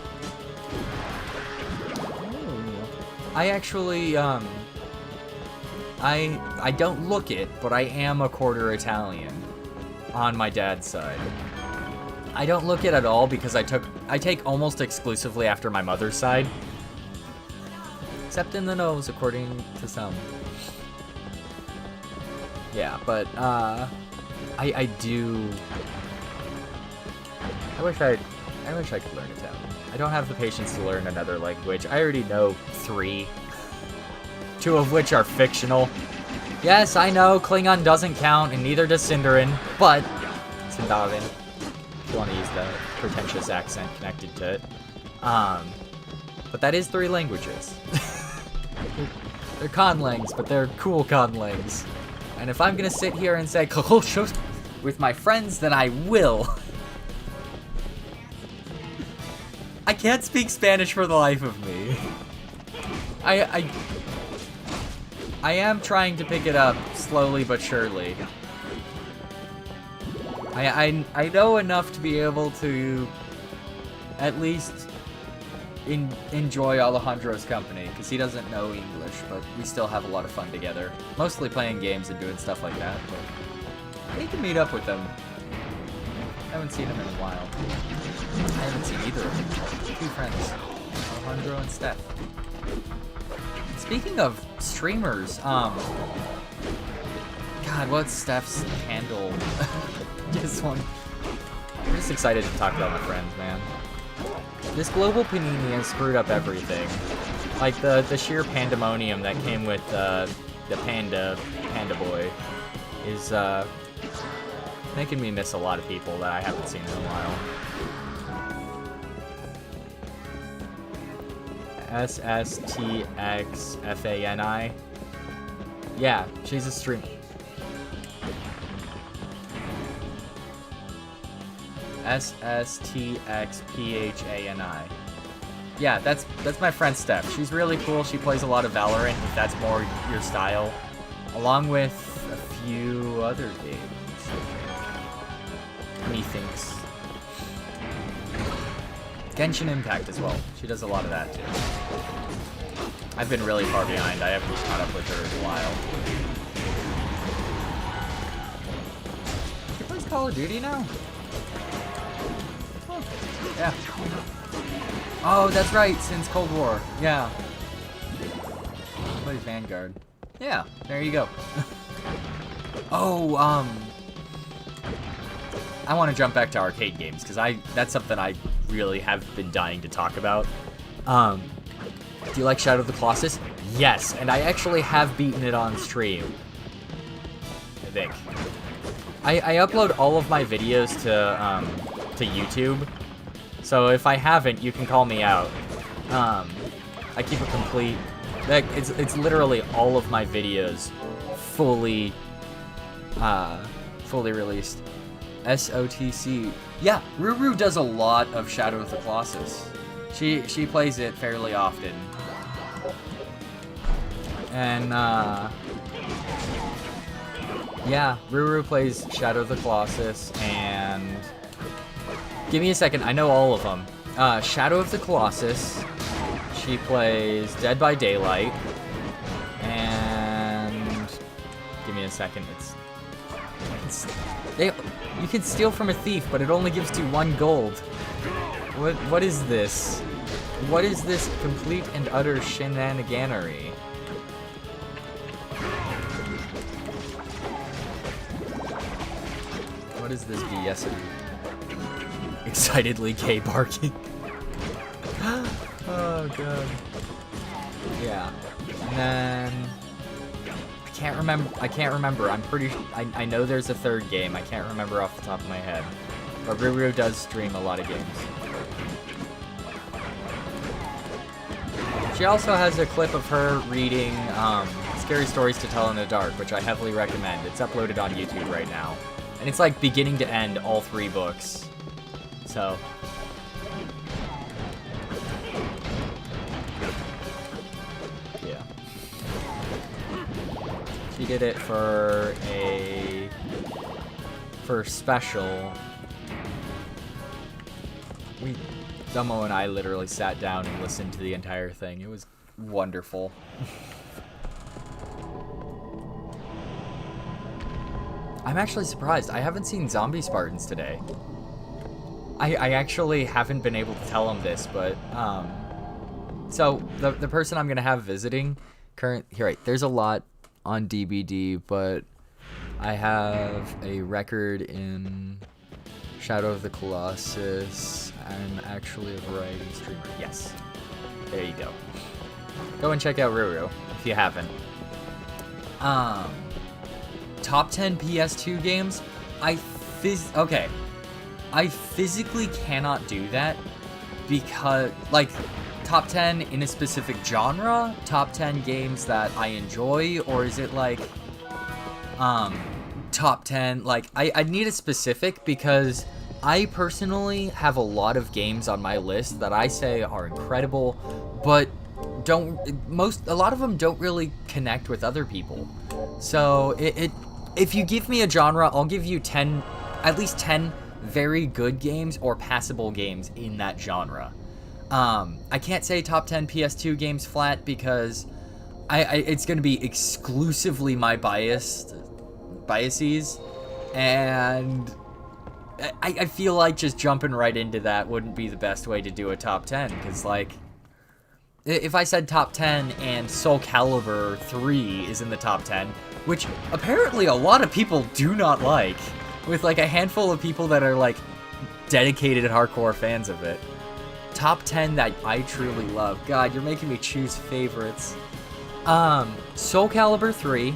Oh. I actually I don't look it, but I am a quarter Italian on my dad's side. I don't look it at all because I take almost exclusively after my mother's side. Except in the nose, according to some. Yeah, but I do. I wish I could learn Italian. I don't have the patience to learn another language. I already know 3, 2 of which are fictional. Yes, I know Klingon doesn't count, and neither does Sindarin, but Sindarin, if you want to use the pretentious accent connected to it. But that is 3 languages. They're conlangs, but they're cool conlangs. And if I'm gonna sit here and say with my friends, then I will. I can't speak Spanish for the life of me. I am trying to pick it up slowly but surely. I know enough to be able to at least enjoy Alejandro's company, because he doesn't know English, but we still have a lot of fun together. Mostly playing games and doing stuff like that, but I need to meet up with them. I haven't seen him in a while. I haven't seen either of them. 2 friends, Alejandro and Steph. Speaking of streamers, God, what's Steph's handle? Just one. I'm just excited to talk about my friends, man. This global panini has screwed up everything. Like the sheer pandemonium that came with the Panda Boy is making me miss a lot of people that I haven't seen in a while. SSTXFANI. Yeah, she's a streamer. SSTXPHANI. Yeah, that's my friend Steph. She's really cool. She plays a lot of Valorant, if that's more your style. Along with a few other games. Methinks. Genshin Impact as well. She does a lot of that too. I've been really far behind. I haven't caught up with her in a while. She plays Call of Duty now? Oh, yeah. Oh, that's right, since Cold War. Yeah. Plays Vanguard. Yeah, there you go. Oh, I want to jump back to arcade games, because that's something I really have been dying to talk about. Do you like Shadow of the Colossus? Yes, and I actually have beaten it on stream. I think. I upload all of my videos to YouTube, so if I haven't, you can call me out. I keep a complete. It's literally all of my videos fully released. SOTC. Yeah, Ruru does a lot of Shadow of the Colossus. She plays it fairly often. And Yeah, Ruru plays Shadow of the Colossus, and... Give me a second, I know all of them. Shadow of the Colossus, she plays Dead by Daylight, and... Give me a second, you can steal from a thief, but it only gives you 1 gold. What is this? What is this complete and utter shenaniganery? What is this BS? Excitedly gay barking. Oh god. Yeah. And then I can't remember. I'm pretty I know there's a 3rd game. I can't remember off the top of my head. But Ruru does stream a lot of games. She also has a clip of her reading Scary Stories to Tell in the Dark, which I heavily recommend. It's uploaded on YouTube right now. And it's like beginning to end, all 3 books. So. Yeah. She did it for special. Dumbo and I literally sat down and listened to the entire thing. It was wonderful. I'm actually surprised. I haven't seen Zombie Spartans today. I actually haven't been able to tell him this, but so the person I'm gonna have visiting there's a lot on DBD, but I have a record in Shadow of the Colossus. I'm actually a variety streamer. Yes. There you go. Go and check out Ruru if you haven't. Top 10 PS2 games? I physically cannot do that because, like, top 10 in a specific genre, top 10 games that I enjoy, or is it like, top 10, like, I need a specific because I personally have a lot of games on my list that I say are incredible, but a lot of them don't really connect with other people. So if you give me a genre, I'll give you at least 10 very good games or passable games in that genre. I can't say top 10 PS2 games flat because it's going to be exclusively my biases, and I feel like just jumping right into that wouldn't be the best way to do a top 10, because, like, if I said top 10 and Soul Calibur 3 is in the top 10, which apparently a lot of people do not like, with like a handful of people that are like dedicated hardcore fans of it. Top 10 that I truly love. God, you're making me choose favorites. Soul Calibur 3.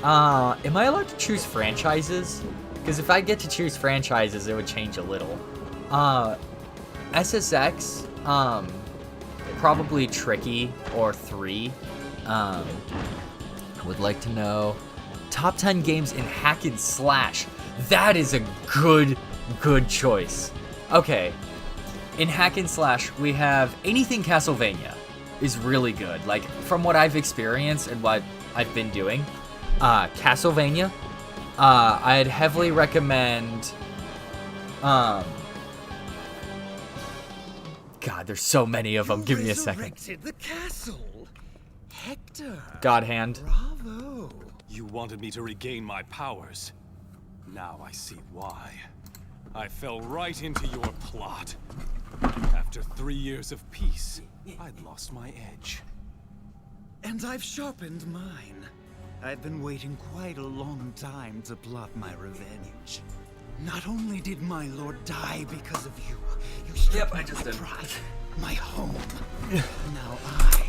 Am I allowed to choose franchises? Because if I get to choose franchises, it would change a little. SSX, probably Tricky or 3. I would like to know top 10 games in hack and slash. That is a good choice. Okay, in hack and slash, we have anything Castlevania is really good. Like, from what I've experienced and what I've been doing, Castlevania, I'd heavily recommend, God, there's so many of them. Give me a second. The castle. Hector. God Hand. Bravo. You wanted me to regain my powers. Now I see why. I fell right into your plot. After 3 years of peace, I'd lost my edge. And I've sharpened mine. I've been waiting quite a long time to plot my revenge. Not only did my lord die because of you, stripped my pride, my home. Now I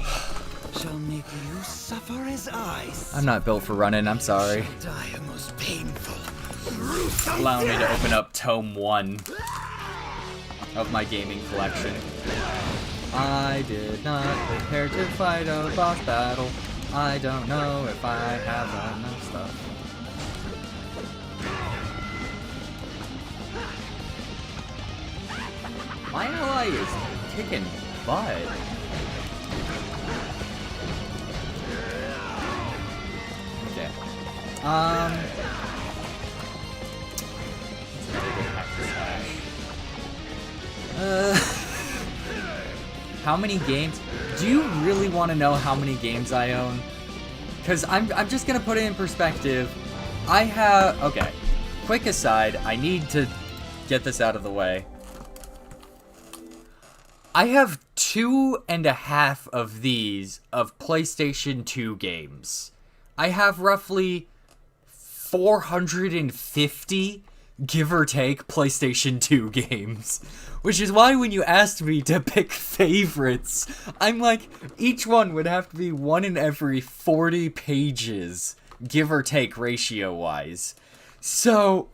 shall make you suffer as I I'm not built for running, I'm sorry. shall die a most painful, Allow me to open up Tome 1 of my gaming collection. I did not prepare to fight a boss battle. I don't know if I have enough stuff. My ally is kicking butt. Okay. how many games? Do you really want to know how many games I own? Because I'm just going to put it in perspective. I have... Okay. Quick aside. I need to get this out of the way. I have 2.5 of these of PlayStation 2 games. I have roughly 450, give or take, PlayStation 2 games. Which is why when you asked me to pick favorites, I'm like, each one would have to be one in every 40 pages, give or take ratio-wise. So,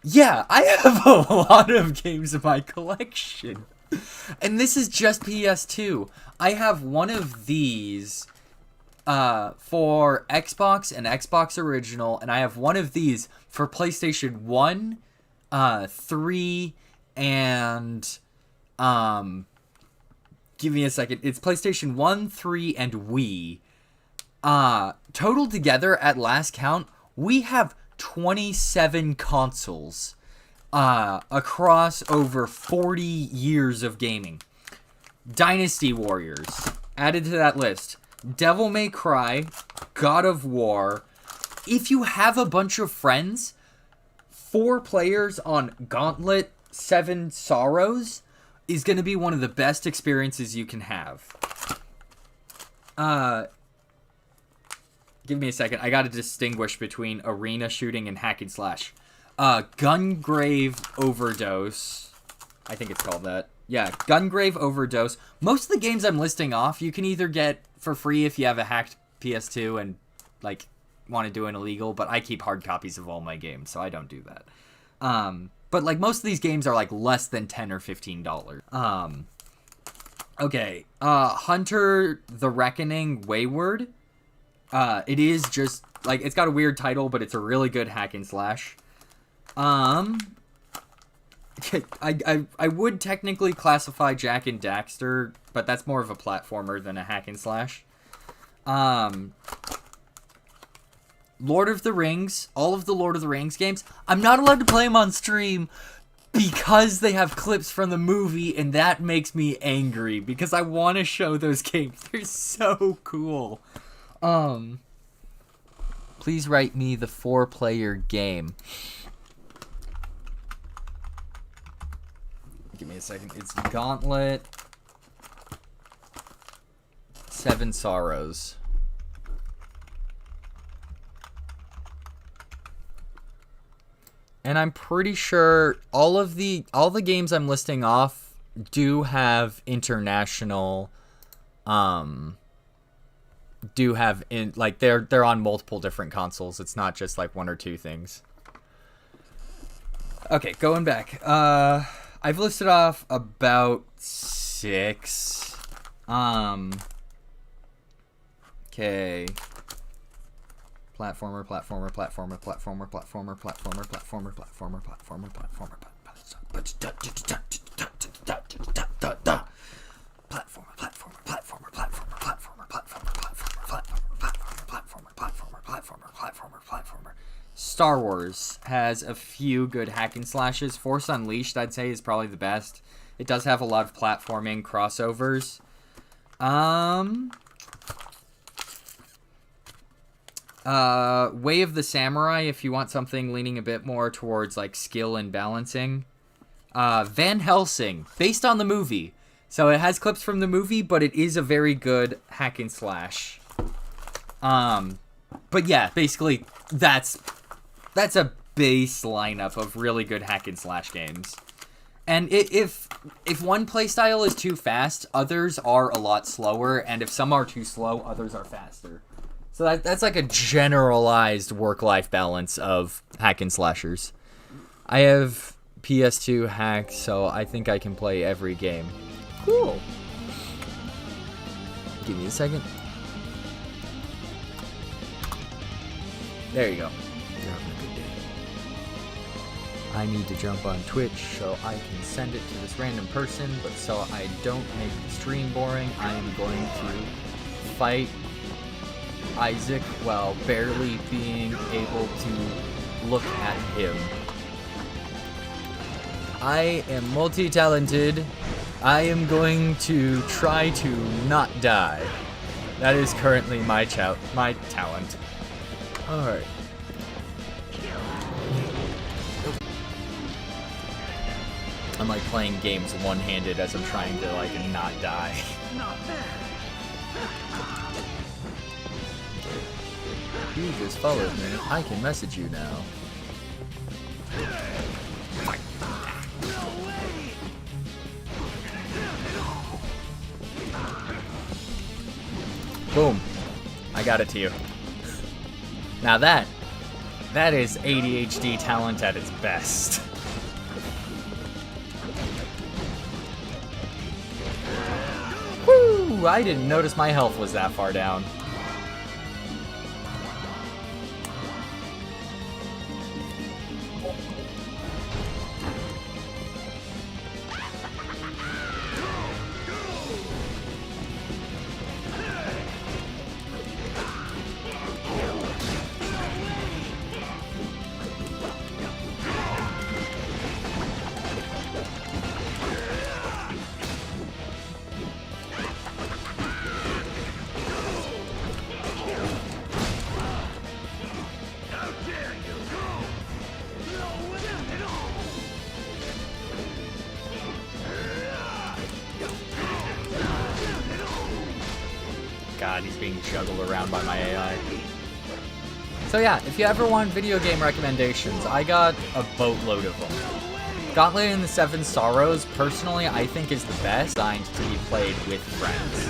yeah, I have a lot of games in my collection. And this is just PS2. I have one of these for Xbox and Xbox Original, and I have one of these for PlayStation 1, 3, and give me a second. It's PlayStation 1, 3, and Wii. Total together at last count, we have 27 consoles across over 40 years of gaming. Dynasty Warriors added to that list. Devil May Cry, God of War. If you have a bunch of friends, 4 players on Gauntlet 7 Sorrows is going to be one of the best experiences you can have. Give me a second. I got to distinguish between arena shooting and hack and slash. Gungrave Overdose. I think it's called that. Yeah, Gungrave Overdose. Most of the games I'm listing off, you can either get for free if you have a hacked PS2 and, like, want to do an illegal, but I keep hard copies of all my games, so I don't do that. But, like, most of these games are, like, less than $10 or $15. Okay. Hunter the Reckoning Wayward. It is just, like, it's got a weird title, but it's a really good hack and slash. I would technically classify Jak and Daxter, but that's more of a platformer than a hack and slash. Lord of the Rings, all of the Lord of the Rings games, I'm not allowed to play them on stream because they have clips from the movie, and that makes me angry because I want to show those games. They're so cool. Please write me the 4-player game. Give me a second. It's Gauntlet 7 Sorrows. And I'm pretty sure all the games I'm listing off do have international they're on multiple different consoles. It's not just like 1 or 2 things. Okay, going back. I've listed off about 6. Okay. Platformer. Star Wars has a few good hack and slashes. Force Unleashed, I'd say, is probably the best. It does have a lot of platforming crossovers. Way of the Samurai, if you want something leaning a bit more towards like skill and balancing. Van Helsing, based on the movie. So it has clips from the movie, but it is a very good hack and slash. But yeah, basically that's a base lineup of really good hack and slash games. And if one playstyle is too fast, others are a lot slower, and if some are too slow, others are faster. So that's like a generalized work-life balance of hack and slashers. I have PS2 hack, so I think I can play every game. Cool. Give me a second. There you go. You're having a good day. I need to jump on Twitch so I can send it to this random person, but so I don't make the stream boring, I am going to fight Isaac while barely being able to look at him. I am multi-talented I am going to try to not die. That is currently my talent. Alright. I'm like playing games one-handed as I'm trying to like not die. You just followed me. I can message you now. Boom. I got it to you. Now that is ADHD talent at its best. Woo! I didn't notice my health was that far down. God, he's being juggled around by my AI. So yeah, if you ever want video game recommendations, I got a boatload of them. Gauntlet and the Seven Sorrows, personally, I think is the best, designed to be played with friends.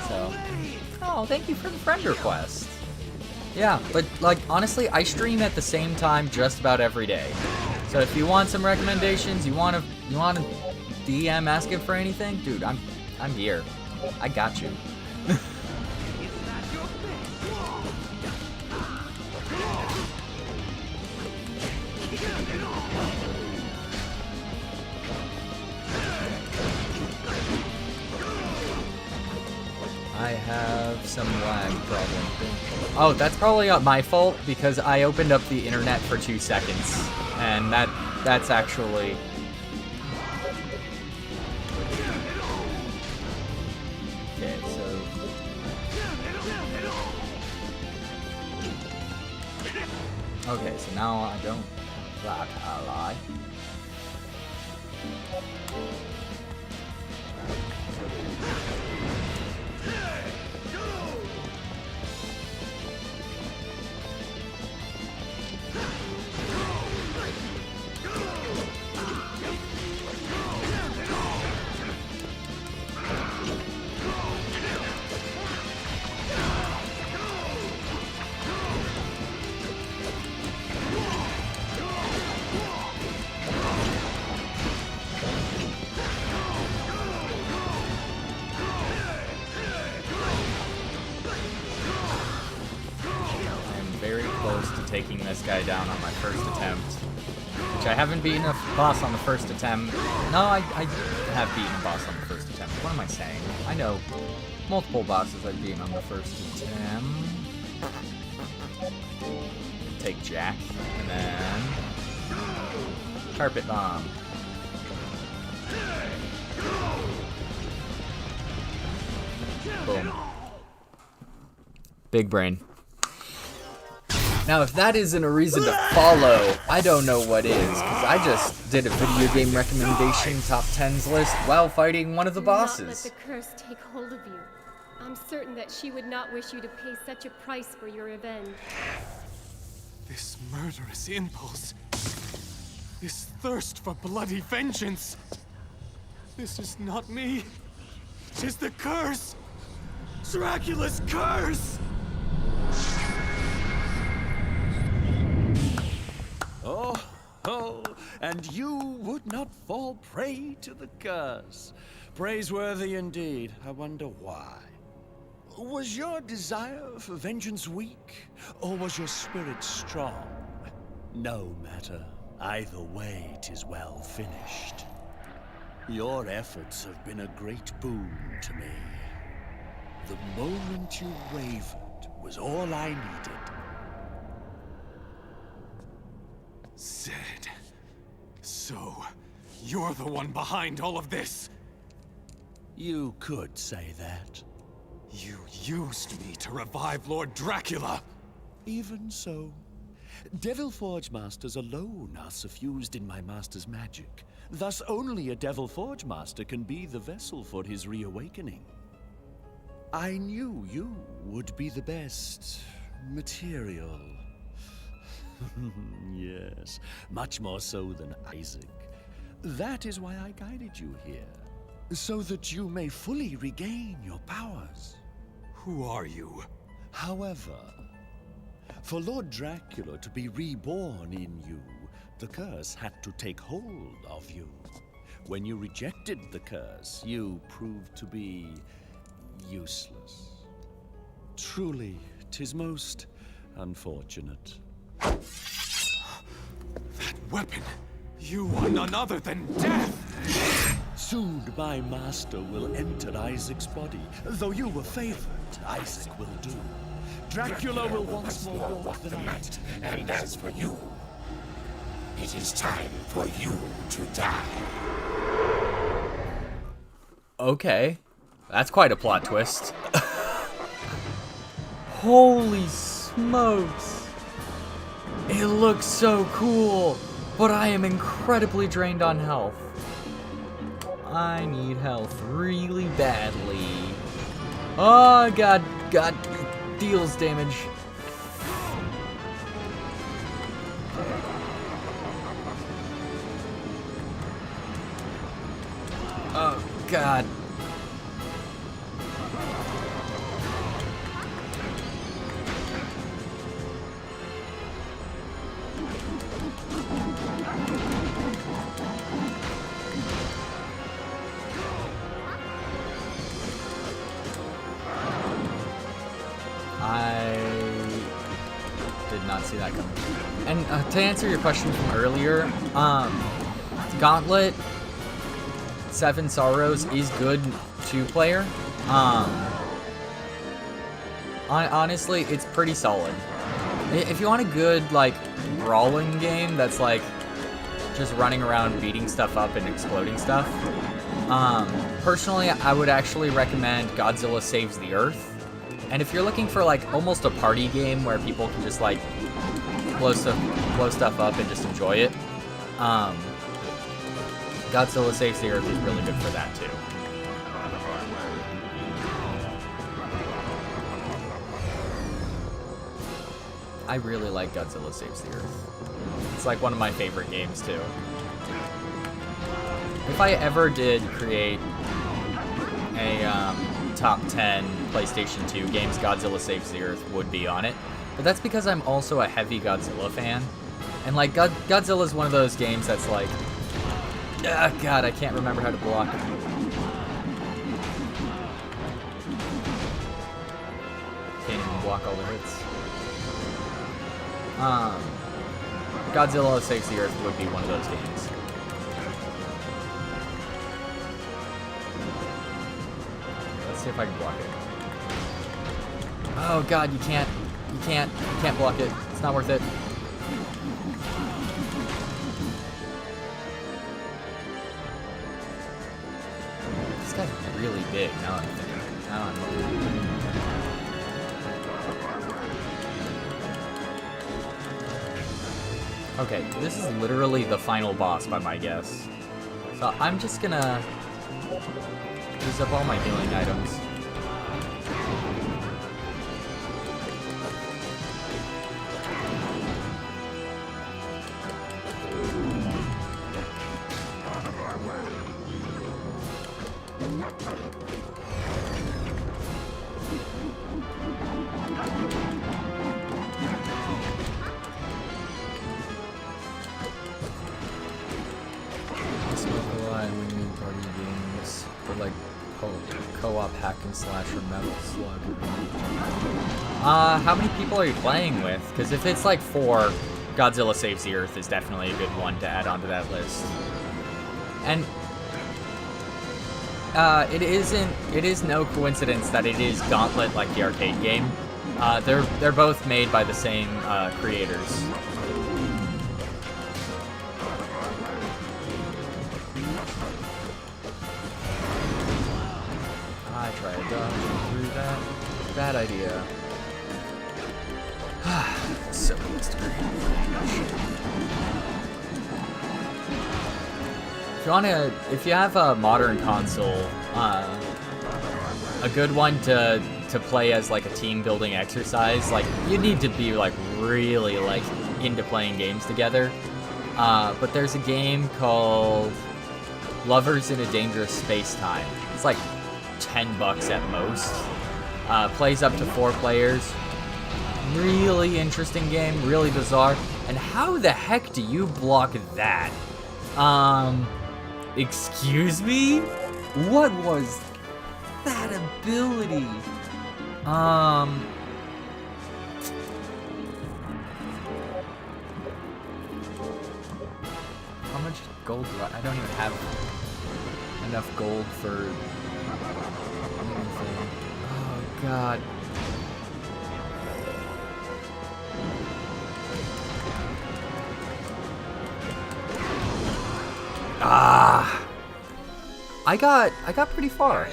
So, oh, thank you for the friend request. Yeah, but like honestly, I stream at the same time just about every day. So if you want some recommendations, you want to DM asking for anything, dude, I'm here. I got you. I have some lag problem. Oh, that's probably not my fault because I opened up the internet for 2 seconds, and that's actually. Okay, so now I don't have that ally. Taking this guy down on my first attempt, which I haven't beaten a boss on the first attempt. No, I have beaten a boss on the first attempt. What am I saying? I know multiple bosses I've beaten on the first attempt. Take Jack, and then Carpet Bomb. Boom. Big brain. Now, if that isn't a reason to follow, I don't know what is, because I just did a video game recommendation top 10s list while fighting one of the bosses. Do not let the curse take hold of you. I'm certain that she would not wish you to pay such a price for your revenge. This murderous impulse, this thirst for bloody vengeance, this is not me. Tis the curse! Dracula's curse! Oh, and you would not fall prey to the curse. Praiseworthy indeed. I wonder why. Was your desire for vengeance weak, or was your spirit strong? No matter. Either way, 'tis well finished. Your efforts have been a great boon to me. The moment you wavered was all I needed. Zed. So, you're the one behind all of this? You could say that. You used me to revive Lord Dracula! Even so. Devil Forge Masters alone are suffused in my master's magic. Thus only a Devil Forge Master can be the vessel for his reawakening. I knew you would be the best material. Yes, much more so than Isaac. That is why I guided you here, so that you may fully regain your powers. Who are you? However, for Lord Dracula to be reborn in you, the curse had to take hold of you. When you rejected the curse, you proved to be useless. Truly, 'tis most unfortunate. That weapon! You are none other than death! Soon my master will enter Isaac's body. Though you were favored, Isaac will do. Dracula will once more walk the night. And as for you, it is time for you to die. Okay. That's quite a plot twist. Holy smokes. It looks so cool, but I am incredibly drained on health. I need health really badly. Oh, God, deals damage. Oh, God. I did not see that coming. And to answer your question from earlier, Gauntlet 7 Sorrows is good 2-player. Honestly, it's pretty solid. If you want a good, like, brawling game that's, like, just running around beating stuff up and exploding stuff, personally, I would actually recommend Godzilla Saves the Earth. And if you're looking for, like, almost a party game where people can just, like, blow stuff up and just enjoy it, Godzilla Saves the Earth is really good for that, too. I really like Godzilla Saves the Earth. It's, like, one of my favorite games, too. If I ever did create a, top 10 PlayStation 2 games, Godzilla Saves the Earth would be on it. But that's because I'm also a heavy Godzilla fan. And, like, Godzilla is one of those games that's like... God, I can't remember how to block it. Can't even block all the hits. Godzilla Saves the Earth would be one of those games. Let's see if I can block it. Oh God, you can't block it. It's not worth it. This guy's really big now. I'm thinking. I don't know. Okay, this is literally the final boss by my guess. So I'm just gonna use up all my healing items. Co-op hack and slash or Metal Slug. How many people are you playing with? Because if it's like 4, Godzilla Saves the Earth is definitely a good one to add onto that list. And it is no coincidence that it is Gauntlet, like the arcade game. They're both made by the same creators. try a dodge through that. Bad idea. So close to great. If you have a modern console, a good one to play as like a team building exercise, like you need to be like really like into playing games together. But there's a game called Lovers in a Dangerous Space-Time. It's like $10 at most. Plays up to 4 players. Really interesting game, really bizarre. And how the heck do you block that? Excuse me? What was that ability? How much gold do I don't even have enough gold for anything. Oh god. I got pretty far.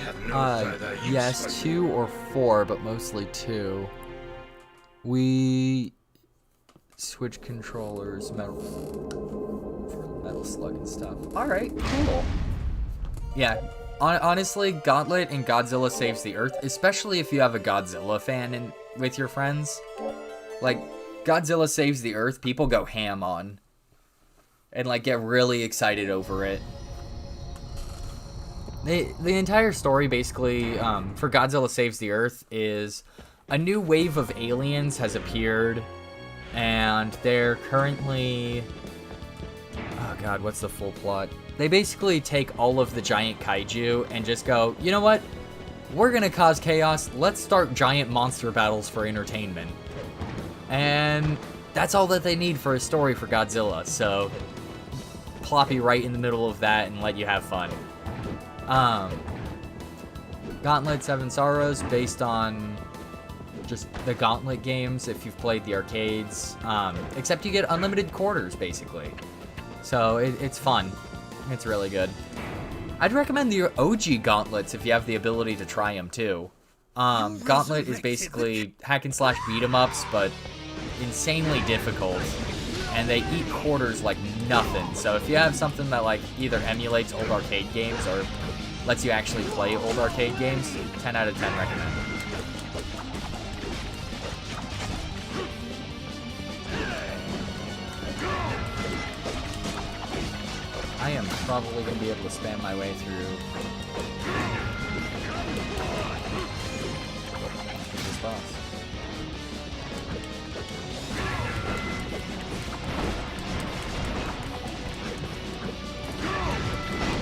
Yes, 2 or 4, but mostly 2. We switch controllers, metal slug and stuff. All right, cool. Yeah, honestly, Gauntlet and Godzilla Saves the Earth, especially if you have a Godzilla fan with your friends. Like, Godzilla Saves the Earth, people go ham on. And, like, get really excited over it. The entire story, basically, for Godzilla Saves the Earth is a new wave of aliens has appeared, and they're currently... Oh god, what's the full plot? They basically take all of the giant kaiju and just go, you know what? We're gonna cause chaos, let's start giant monster battles for entertainment. And that's all that they need for a story for Godzilla, so plop you right in the middle of that and let you have fun. Gauntlet 7 Sorrows, based on just the Gauntlet games, if you've played the arcades, except you get unlimited quarters, basically. So it's fun. It's really good. I'd recommend the OG Gauntlets if you have the ability to try them, too. Gauntlet is basically hack and slash beat 'em ups, but insanely difficult. And they eat quarters like nothing. So if you have something that like either emulates old arcade games or lets you actually play old arcade games, 10 out of 10 recommend. I am probably going to be able to spam my way through this boss.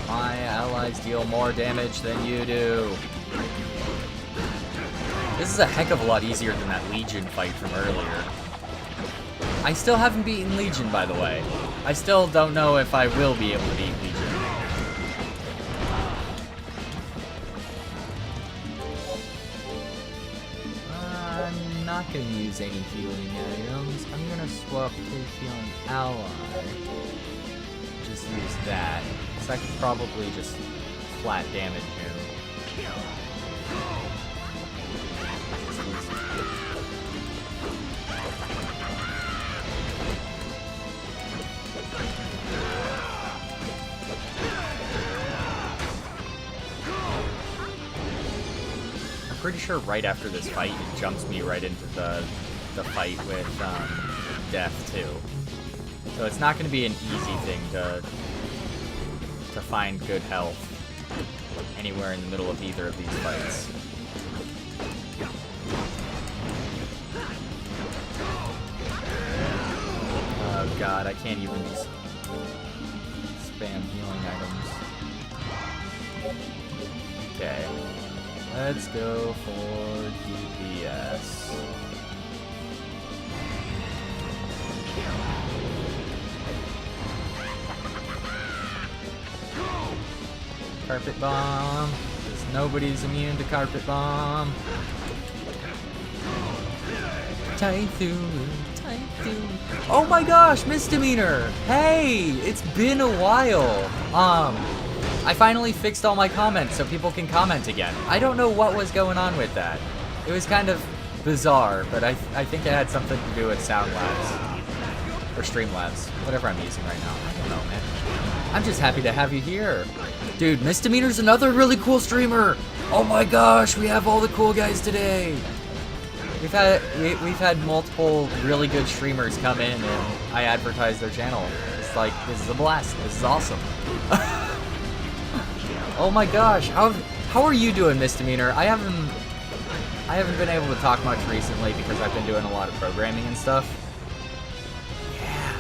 My allies deal more damage than you do. This is a heck of a lot easier than that Legion fight from earlier. I still haven't beaten Legion, by the way. I still don't know if I will be able to beat Legion. I'm not going to use any healing items. I'm going to swap to healing ally. Just use that. So I could probably just flat damage him. I'm pretty sure right after this fight, it jumps me right into the fight with Death too. So it's not going to be an easy thing to find good health anywhere in the middle of either of these fights. Oh god, I can't even just spam healing items. Okay, let's go for DPS. Carpet bomb, because nobody's immune to carpet bomb. Tiethulhu, Tiethulhu. Oh my gosh, misdemeanor! Hey, it's been a while. I finally fixed all my comments so people can comment again. I don't know what was going on with that. It was kind of bizarre, but I think it had something to do with Soundlabs. Or Streamlabs. Whatever I'm using right now. I don't know, man. I'm just happy to have you here. Dude, Misdemeanor's another really cool streamer! Oh my gosh, we have all the cool guys today! We've had multiple really good streamers come in and I advertise their channel. It's like, this is a blast. This is awesome. Oh my gosh, how are you doing, Misdemeanor? I haven't been able to talk much recently because I've been doing a lot of programming and stuff. Yeah.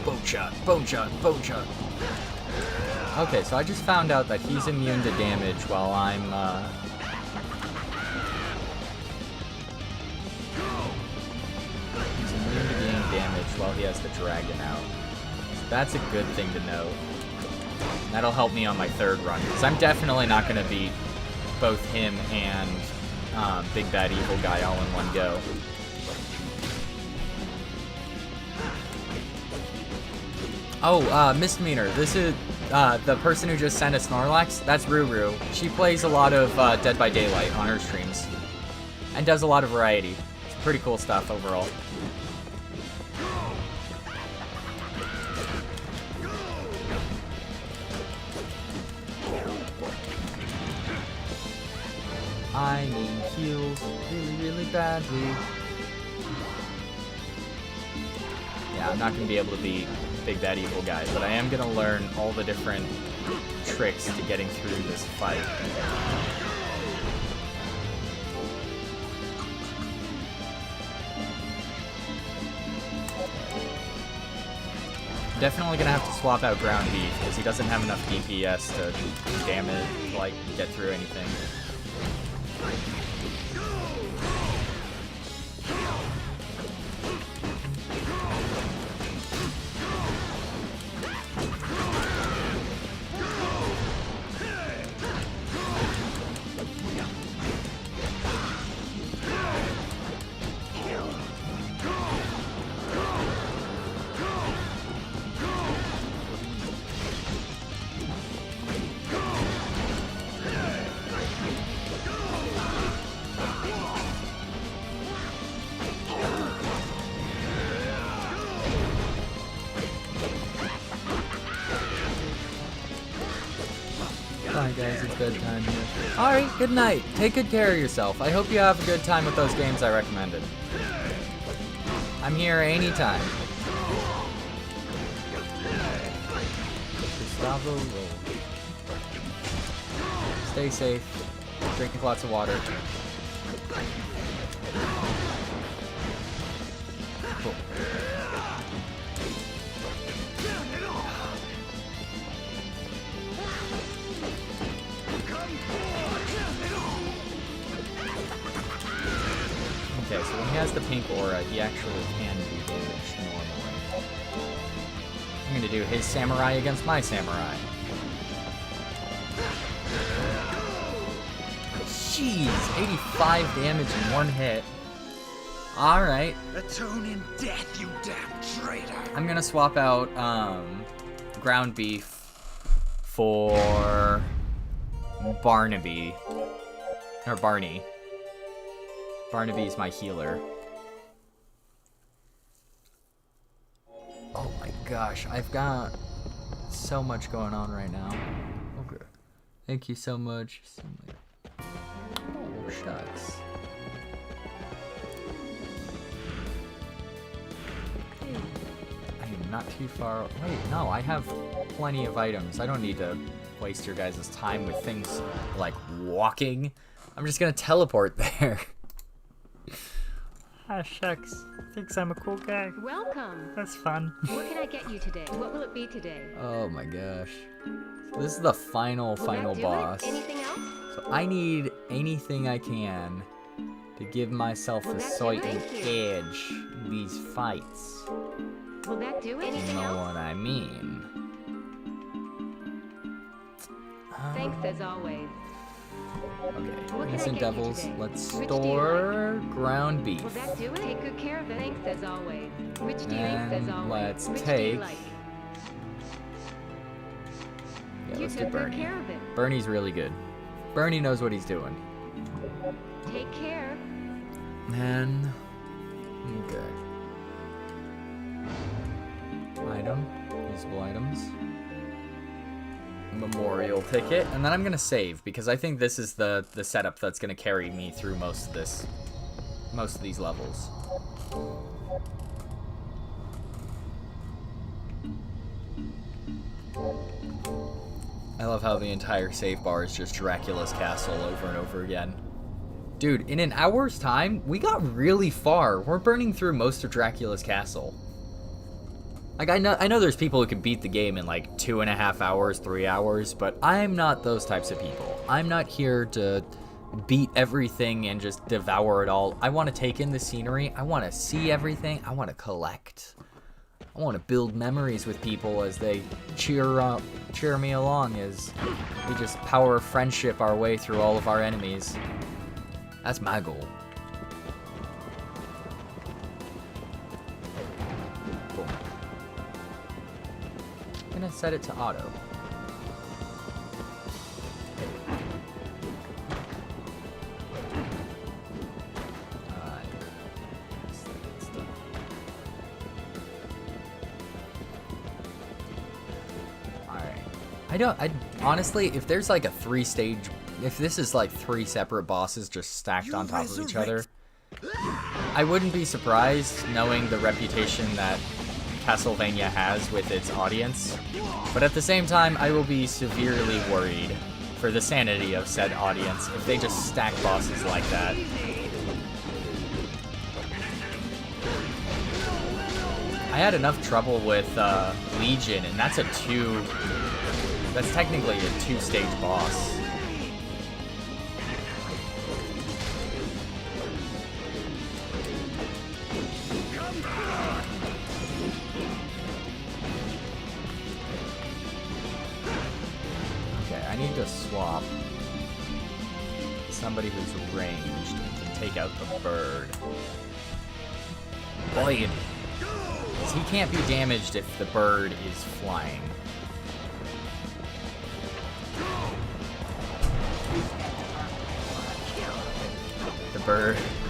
Bone shot, bone shot, bone shot. Okay, so I just found out that he's immune to damage while I'm, he's immune to being damaged while he has the dragon out. So that's a good thing to know. That'll help me on my third run, because I'm definitely not going to beat both him and Big Bad Evil Guy all in one go. Oh, Misdemeanor, this is the person who just sent a Snorlax. That's Ruru. She plays a lot of Dead by Daylight on her streams. And does a lot of variety. It's pretty cool stuff overall. I need heals really, really badly. Yeah, I'm not going to be able to beat Big Bad Evil Guy, but I am going to learn all the different tricks to getting through this fight. Definitely going to have to swap out Ground Beef, because he doesn't have enough DPS to damage, like, get through anything. Bye guys, it's bedtime here. Alright, good night. Take good care of yourself. I hope you have a good time with those games I recommended. I'm here anytime. Gustavo roll. Stay safe. Drink lots of water. Cool. Okay, so when he has the pink aura, he actually can do damage normally. I'm gonna do his samurai against my samurai. Jeez, 85 damage in one hit. Alright. Atone in death, you damn traitor! I'm gonna swap out Ground Beef for Barnaby. Or Barney. Barnaby's my healer. Oh my gosh, I've got so much going on right now. Okay. Thank you so much. Oh, shucks. I am not too far. Wait, no, I have plenty of items. I don't need to waste your guys' time with things like walking. I'm just gonna teleport there. Ah, shucks. Thinks I'm a cool guy. Welcome. That's fun. What can I get you today? What will it be today? Oh my gosh. So this is the final boss. Anything else? So I need anything I can to give myself a certain edge in these fights. Will that do it? You Anything know else? what I mean. Thanks as always. Okay, innocent devils. Let's Which do you store ground beef. Will that do it? Take good care of it. Thanks as always. Which do you And thanks as always? let's Which do take- you like? Yeah, You let's do took good Bernie. care of it. Bernie's really good. Bernie knows what he's doing. Take care. And okay. Item, usable items. Memorial ticket, and then I'm gonna save because I think this is the setup that's gonna carry me through most of these levels. I love how the entire save bar is just Dracula's castle over and over again. Dude, in an hour's time, we got really far. We're burning through most of Dracula's castle. Like, I know there's people who can beat the game in like 2.5 hours, 3 hours, but I'm not those types of people. I'm not here to beat everything and just devour it all. I want to take in the scenery. I want to see everything. I want to collect. I want to build memories with people as they cheer me along as we just power friendship our way through all of our enemies. That's my goal. Boom. I'm gonna set it to auto. I honestly, if there's like a 3-stage, if this is like 3 separate bosses just stacked on top of each other, I wouldn't be surprised knowing the reputation that Castlevania has with its audience. But at the same time, I will be severely worried for the sanity of said audience if they just stack bosses like that. I had enough trouble with Legion, and that's that's technically a 2-stage boss. Okay, I need to swap somebody who's ranged and can take out the bird. Boy, he can't be damaged if the bird is flying.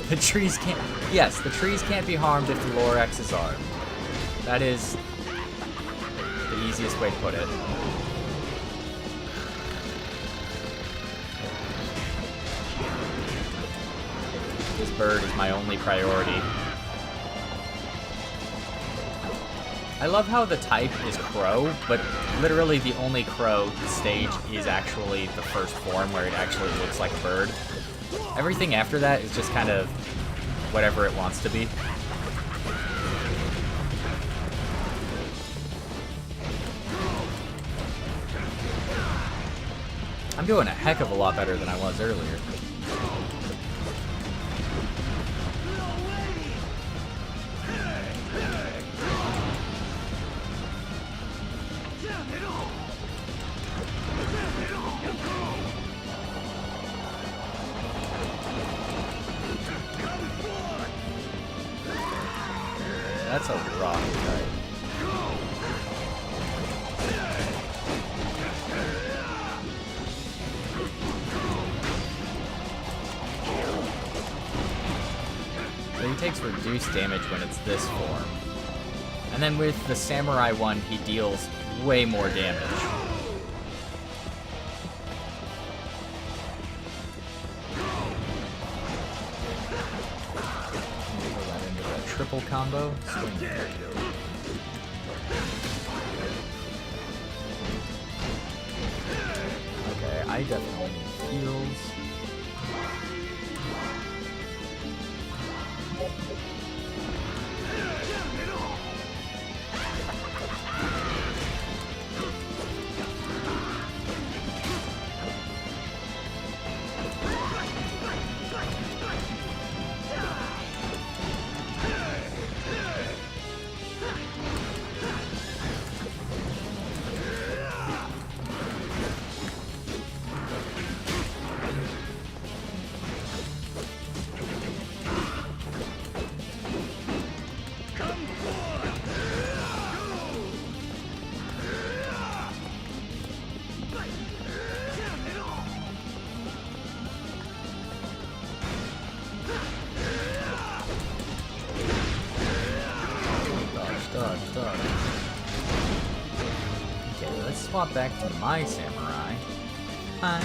The trees can't. Yes, the trees can't be harmed if the Lorax is armed. That is the easiest way to put it. This bird is my only priority. I love how the type is crow, but literally the only crow stage is actually the first form where it actually looks like a bird. Everything after that is just kind of whatever it wants to be. I'm doing a heck of a lot better than I was earlier. That's a rock type. So he takes reduced damage when it's this form. And then with the samurai one, he deals way more damage. Triple combo. Swing. Okay, I definitely need heals. Sorry. Okay, let's swap back to my samurai. I'm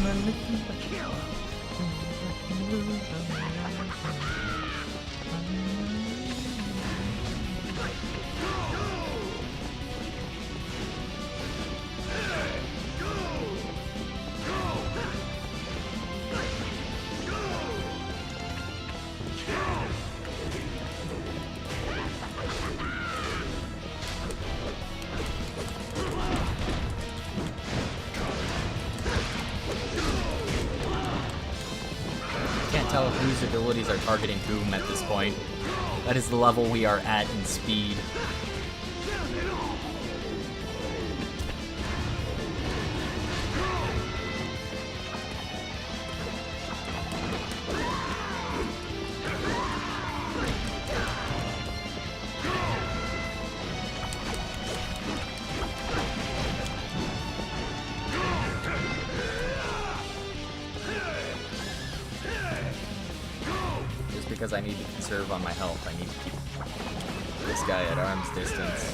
a little tell whose abilities are targeting whom at this point. That is the level we are at in speed. Because I need to conserve on my health, I need to keep this guy at arm's distance.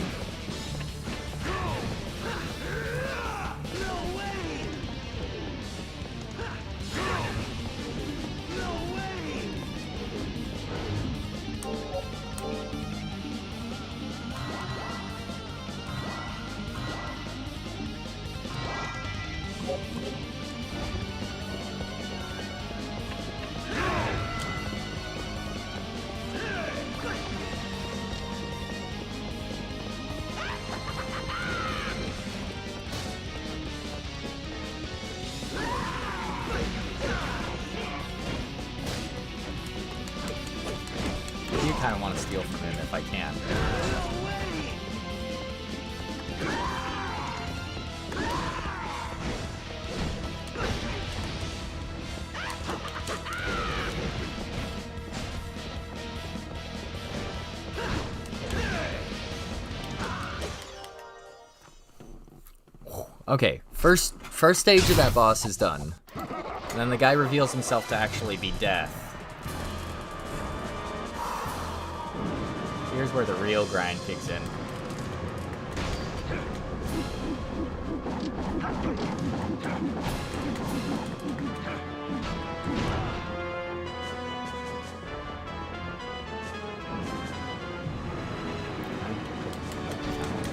I kind of want to steal from him if I can. Okay, first stage of that boss is done. And then the guy reveals himself to actually be Death. Here's where the real grind kicks in.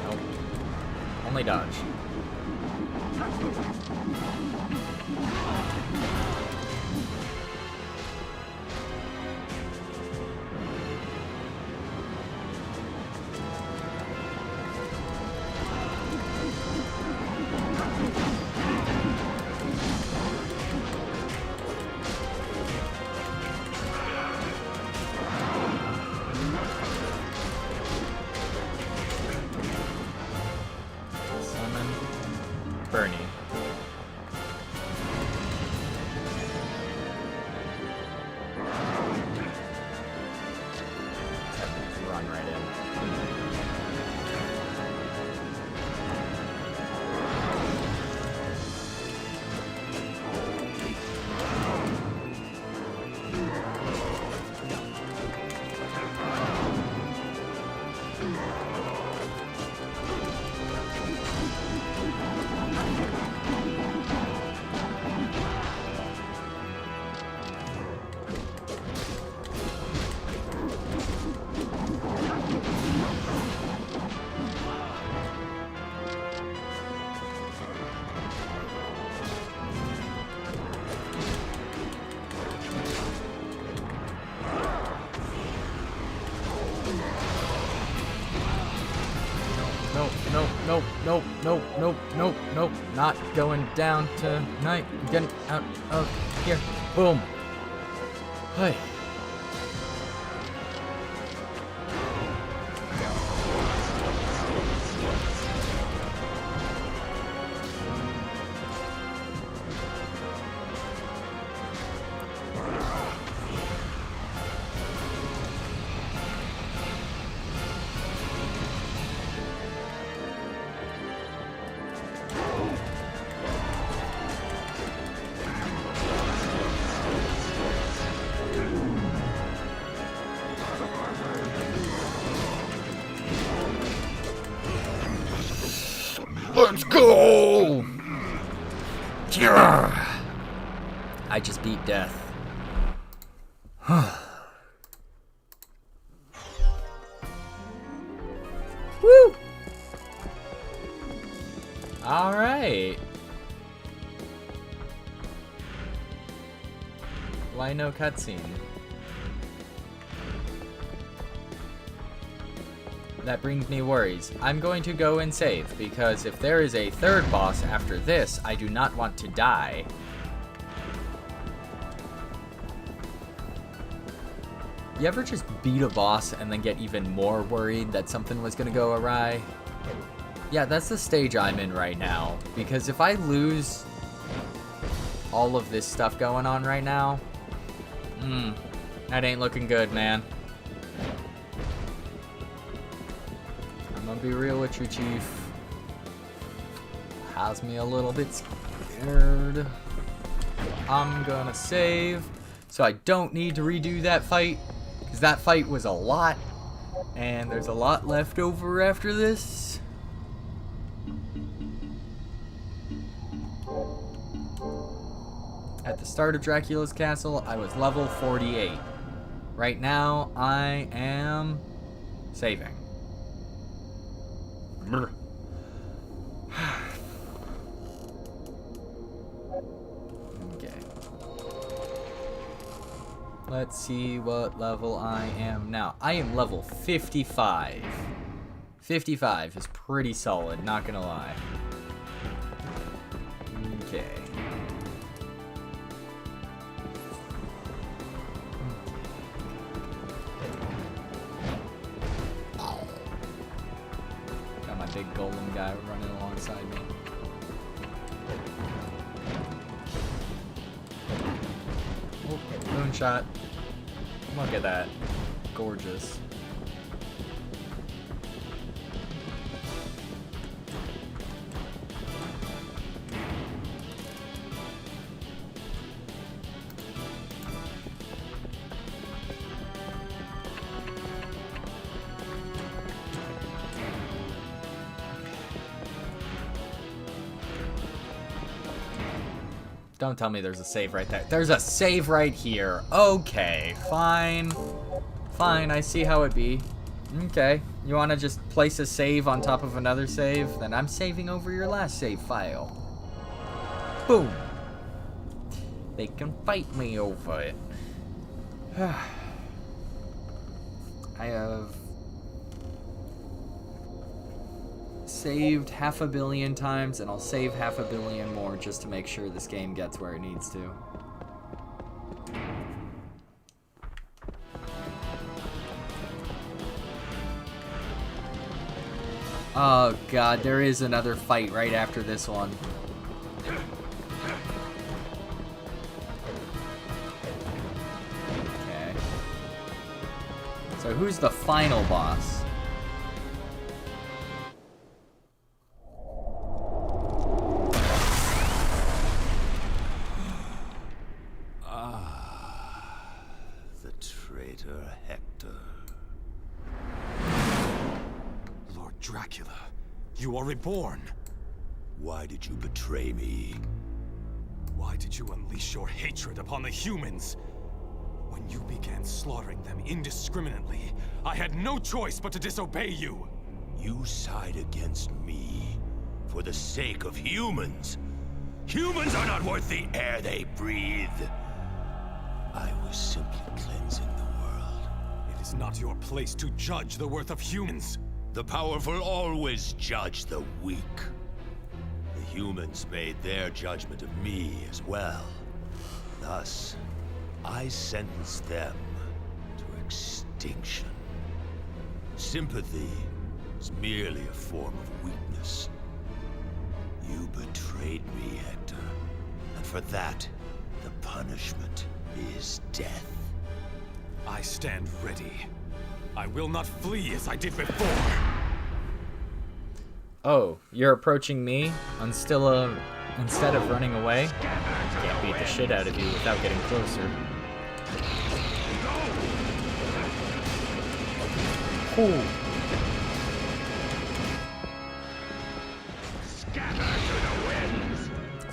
Nope. Only dodge. Bernie. Run right in. Nope, not going down tonight. I'm getting out of here. Boom. Hey. Let's go! I just beat death. Woo! Alright. Why no cutscene? That brings me worries. I'm going to go and save, because if there is a third boss after this, I do not want to die. You ever just beat a boss and then get even more worried that something was gonna go awry? Yeah, that's the stage I'm in right now, because if I lose all of this stuff going on right now, that ain't looking good, man. I'm gonna be real with you, Chief. Has me a little bit scared. I'm gonna save, so I don't need to redo that fight, because that fight was a lot, and there's a lot left over after this. At the start of Dracula's castle, I was level 48. Right now, I am saving. Okay. Let's see what level I am now. I am level 55. 55 is pretty solid, not gonna lie. Okay. Got my big golem guy running alongside me. Oh, moonshot. Look at that. Gorgeous. Don't tell me there's a save right there. There's a save right here. Okay, fine. Fine, I see how it be. Okay, you want to just place a save on top of another save? Then I'm saving over your last save file. Boom. They can fight me over it. I have saved 500 million times, and I'll save 500 million more just to make sure this game gets where it needs to. Oh god, there is another fight right after this one. Okay. So who's the final boss? The traitor Hector. Lord Dracula, you are reborn. Why did you betray me? Why did you unleash your hatred upon the humans? When you began slaughtering them indiscriminately, I had no choice but to disobey you. You side against me for the sake of humans. Humans are not worth the air they breathe. I was simply cleansing the world. It is not your place to judge the worth of humans. The powerful always judge the weak. The humans made their judgment of me as well. Thus, I sentenced them to extinction. Sympathy is merely a form of weakness. You betrayed me, Hector, and for that, the punishment is death. I stand ready. I will not flee as I did before. Oh, you're approaching me? Instead of running away? Can't beat the shit out of you without getting closer. Ooh.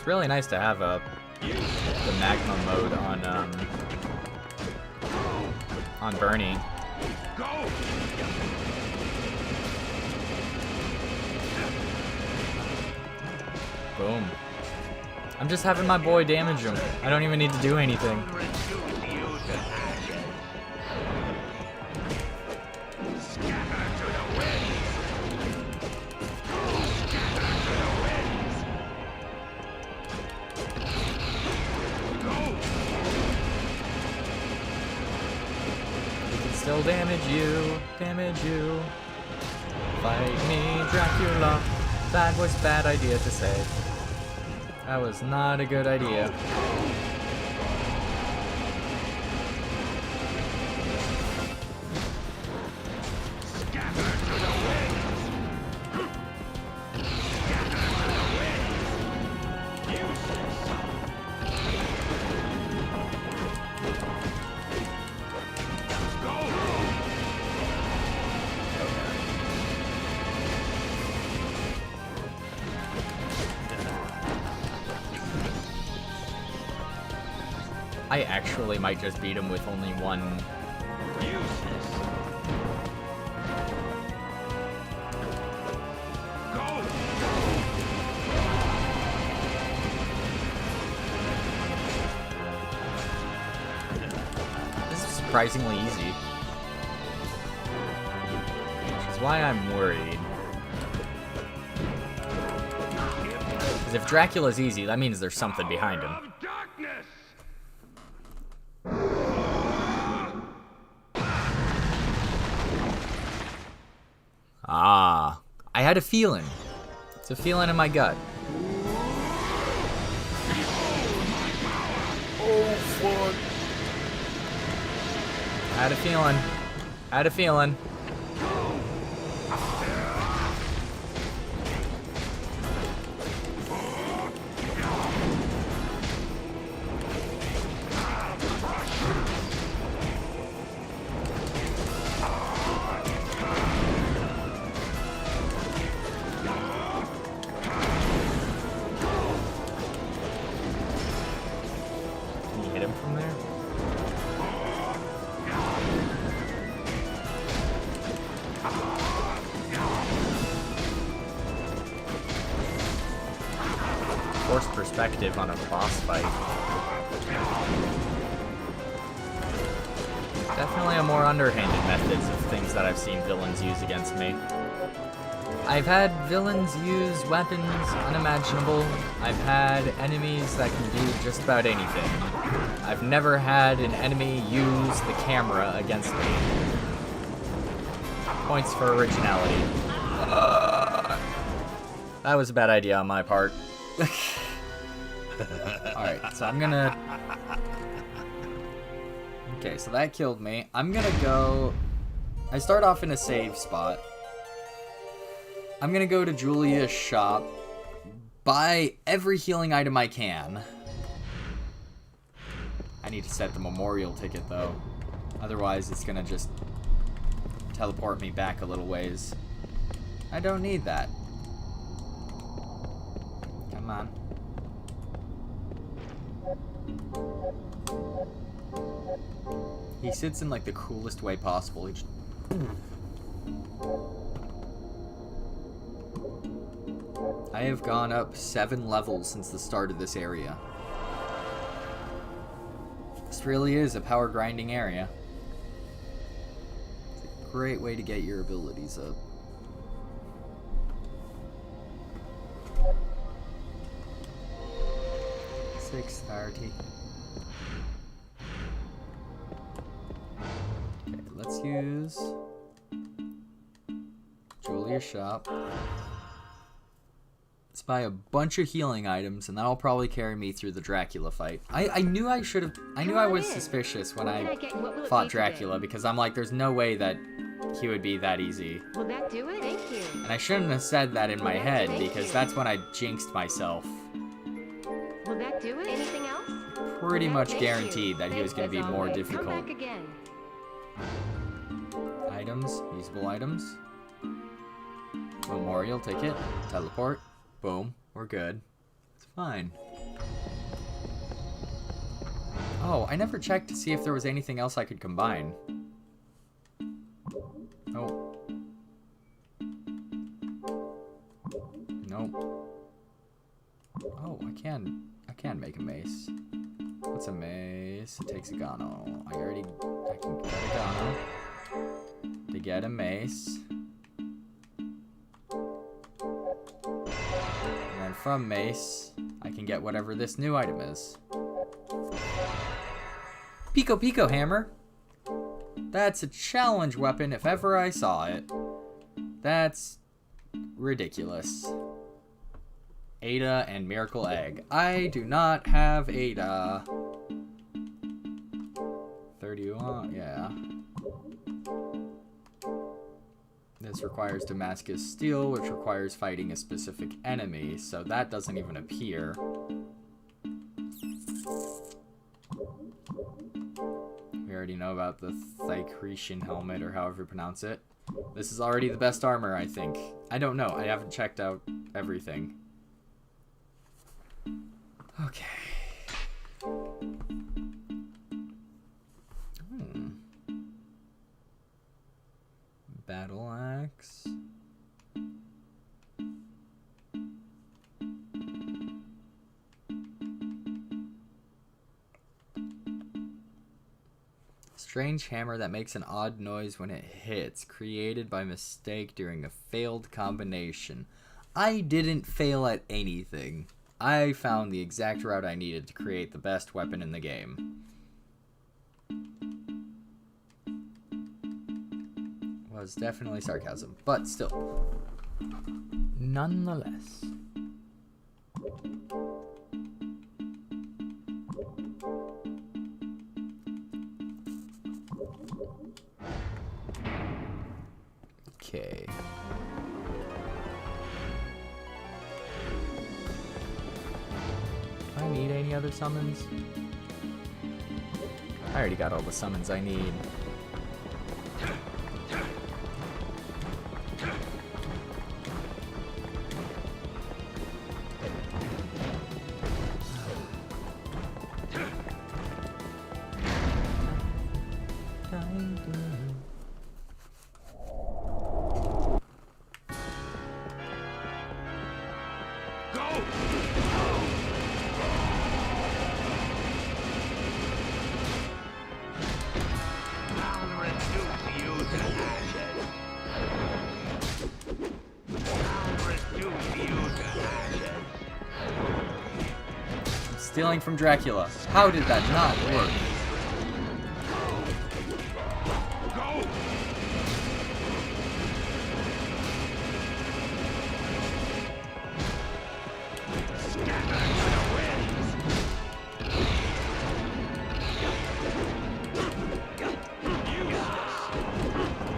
really nice to have the magma mode on Bernie. Boom. I'm just having my boy damage him. I don't even need to do anything. Still damage you. Fight me, Dracula. That was a bad idea to say. That was not a good idea. I actually might just beat him with only one. This is surprisingly easy. Which is why I'm worried. Because if Dracula's easy, that means there's something behind him. Ah, I had a feeling. It's a feeling in my gut. Oh, fuck. I had a feeling. I had a feeling. Forced perspective on a boss fight. Definitely a more underhanded methods of things that I've seen villains use against me. I've had villains use weapons unimaginable. I've had enemies that can do just about anything. I've never had an enemy use the camera against me. Points for originality. That was a bad idea on my part. Alright, so I'm gonna... Okay, so that killed me. I'm gonna go... I start off in a save spot. I'm gonna go to Julia's shop, buy every healing item I can. I need to set the memorial ticket, though. Otherwise, it's gonna just teleport me back a little ways. I don't need that. Come on. He sits in like the coolest way possible. He just... I have gone up 7 levels since the start of this area. This really is a power grinding area. It's a great way to get your abilities up. $6.30. Okay, let's use Julia's shop. Let's buy a bunch of healing items, and that'll probably carry me through the Dracula fight. I knew I should have... I knew I was suspicious when I fought Dracula, because I'm like, there's no way that he would be that easy. Will that do it? Thank you. And I shouldn't have said that in my head, because that's when I jinxed myself. Will that do it? Anything else? Pretty much guaranteed that he was going to be more difficult. Come back again. Items, usable items. Memorial ticket, teleport. Boom, we're good. It's fine. Oh, I never checked to see if there was anything else I could combine. Nope. Nope. Oh, I can make a mace. What's a mace? It takes a gano. I can get a gano to get a mace. And then from mace, I can get whatever this new item is. Pico Pico Hammer. That's a challenge weapon if ever I saw it. That's ridiculous. Ada and Miracle Egg. I do not have Ada. 31, yeah. This requires Damascus Steel, which requires fighting a specific enemy, so that doesn't even appear. We already know about the Thycretian helmet, or however you pronounce it. This is already the best armor, I think. I don't know. I haven't checked out everything. Okay. Battle axe. Strange hammer that makes an odd noise when it hits, created by mistake during a failed combination. I didn't fail at anything. I found the exact route I needed to create the best weapon in the game. Was definitely sarcasm, but still. Nonetheless. Okay. Do I need any other summons? I already got all the summons I need. Stealing from Dracula. How did that not work?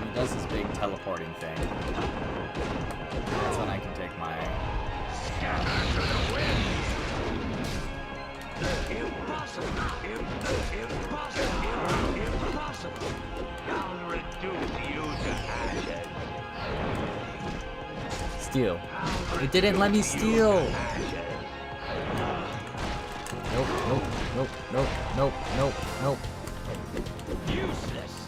He does this big teleporting thing. That's when I can take my... Steal. It didn't let me steal. Nope, nope, nope, nope, nope, nope, nope. Useless.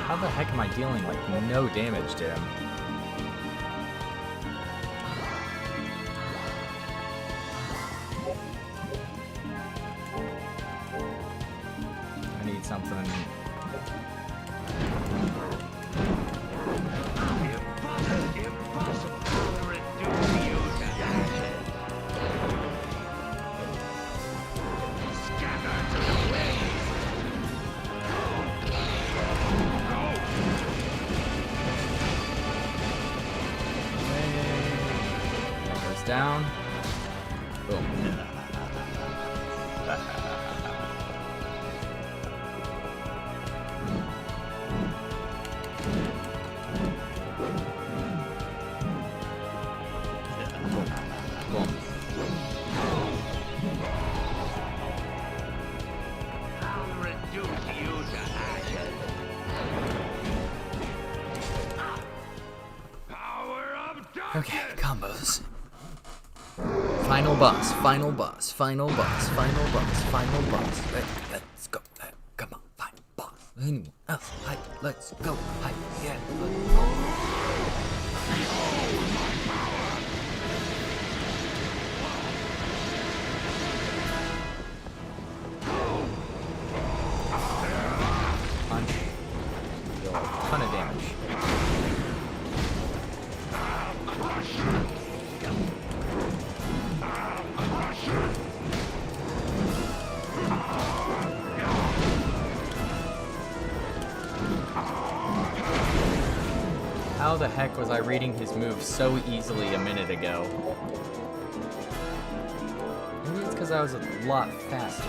How the heck am I dealing like no damage to him? I need something. Down. Boom. Boom. I'll reduce you to ashes. Okay, combos. Final boss, final boss, final boss, final boss, final boss. Let's go. Come on, final boss. Anyone else? Hi, let's go. Hi, yeah, let's go. Punch. Deal a ton of damage. How the heck was I reading his moves so easily a minute ago? Maybe it's because I was a lot faster.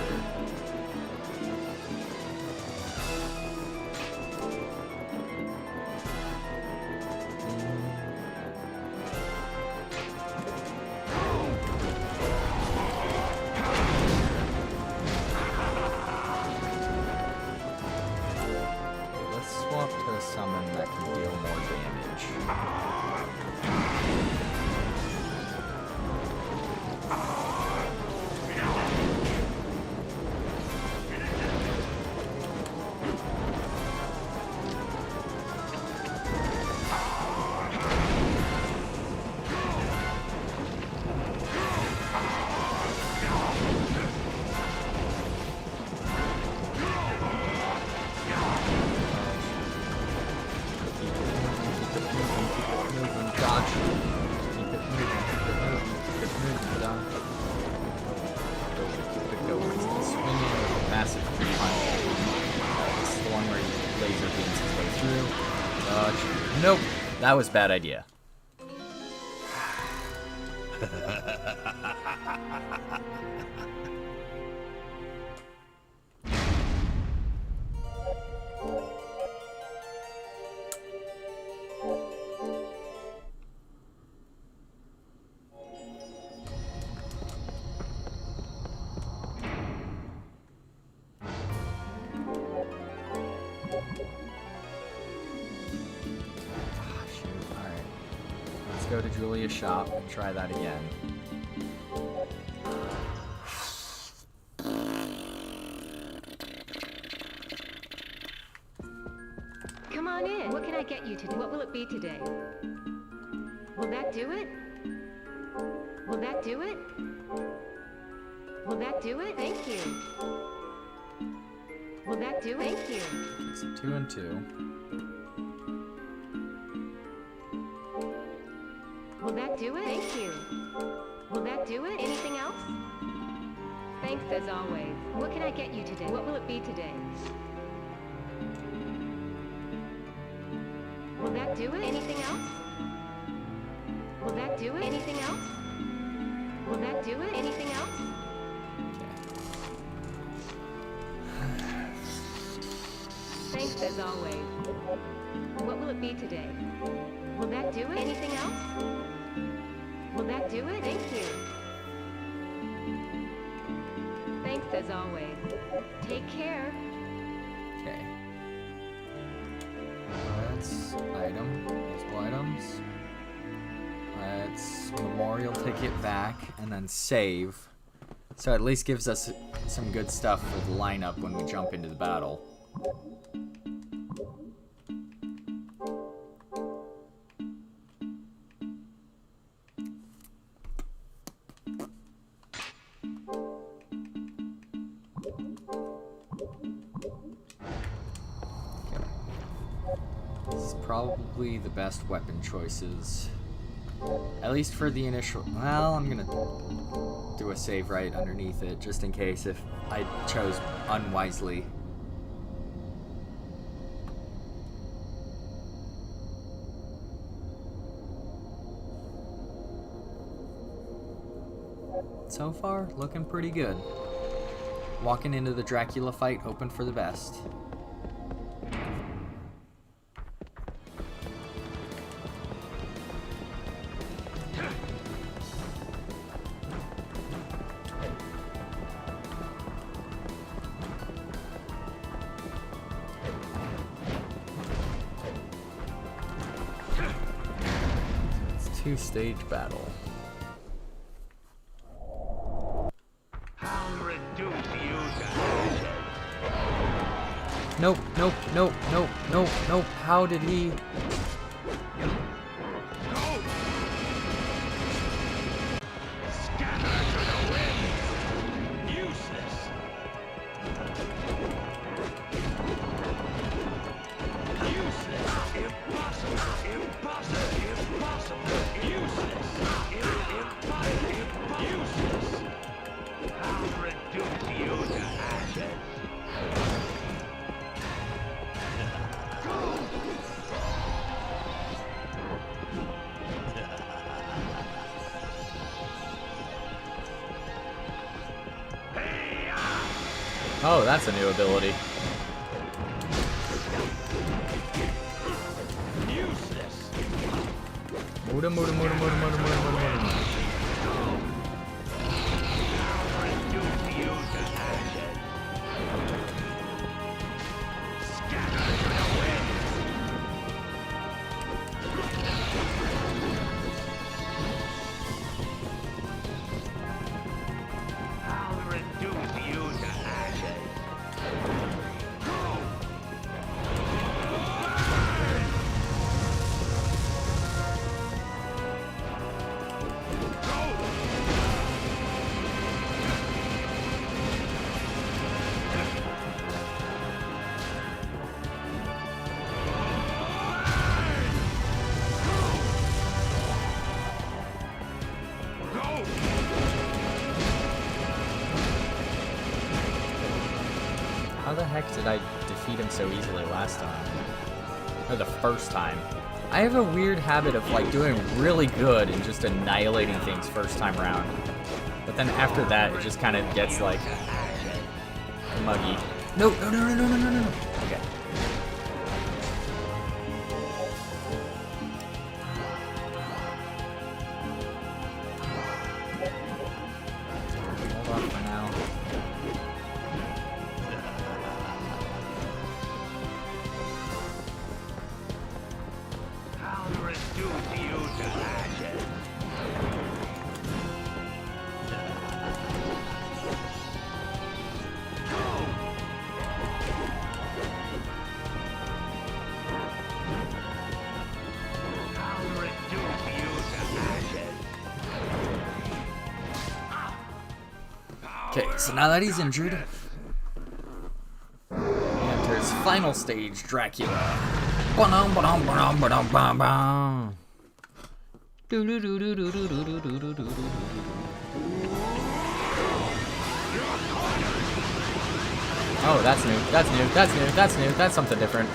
Let's swap to a summon that can deal more damage. Nope, that was a bad idea. Go to Julia's shop and try that again. Come on in. What can I get you today? What will it be today? Will that do it? Will that do it? Will that do it? Thank you. Will that do it? Thank you. It's a 2 and 2. Will that do it? Thank you. Will that do it? Anything else? Thanks as always. What can I get you today? What will it be today? Will that do it? Anything else? Will that do it? Anything else? Will that do it? Anything else? Thanks as always. What will it be today? Will that do it? Anything else? Will that do it? Thank you. Thanks as always. Take care. Okay. Let's item. Multiple items. Let's memorial ticket back and then save. So at least gives us some good stuff for the lineup when we jump into the battle. Probably the best weapon choices. At least for the initial... Well, I'm gonna do a save right underneath it, just in case if I chose unwisely. So far, looking pretty good. Walking into the Dracula fight, hoping for the best. 2-stage battle. I'll reduce you to ashes. Nope, nope, nope, nope, nope, nope. How did he? Scatter to the wind. Useless. Useless. Impossible. Impossible. Impossible. Useless. Impossible. Useless. I'll reduce you to ashes. Oh, that's a new ability. Useless. Muda, muda, muda, muda, muda, muda, muda, muda. I'll reduce you to ashes. Scatter to the wind. I'll reduce you to ashes. How the heck did I defeat him so easily last time? Or the first time? I have a weird habit of like doing really good and just annihilating things first time around. But then after that, it just kind of gets like muggy. No, no, no, no, no, no, no, no. Okay. Hold on for now. I'll reduce you to ashes. I'll reduce you to ashes. Okay, so now that he's injured, he enters final stage Dracula. Ba-dum, ba-dum, ba-dum, ba-dum, bam, bam. Do-do-do-do-do-do-do-do-do-do-do-do. Oh, that's new. That's new. That's new. That's new. That's something different.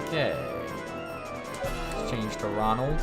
Okay. Change to Ronald.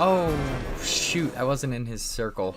Oh, shoot. I wasn't in his circle.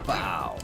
Wow.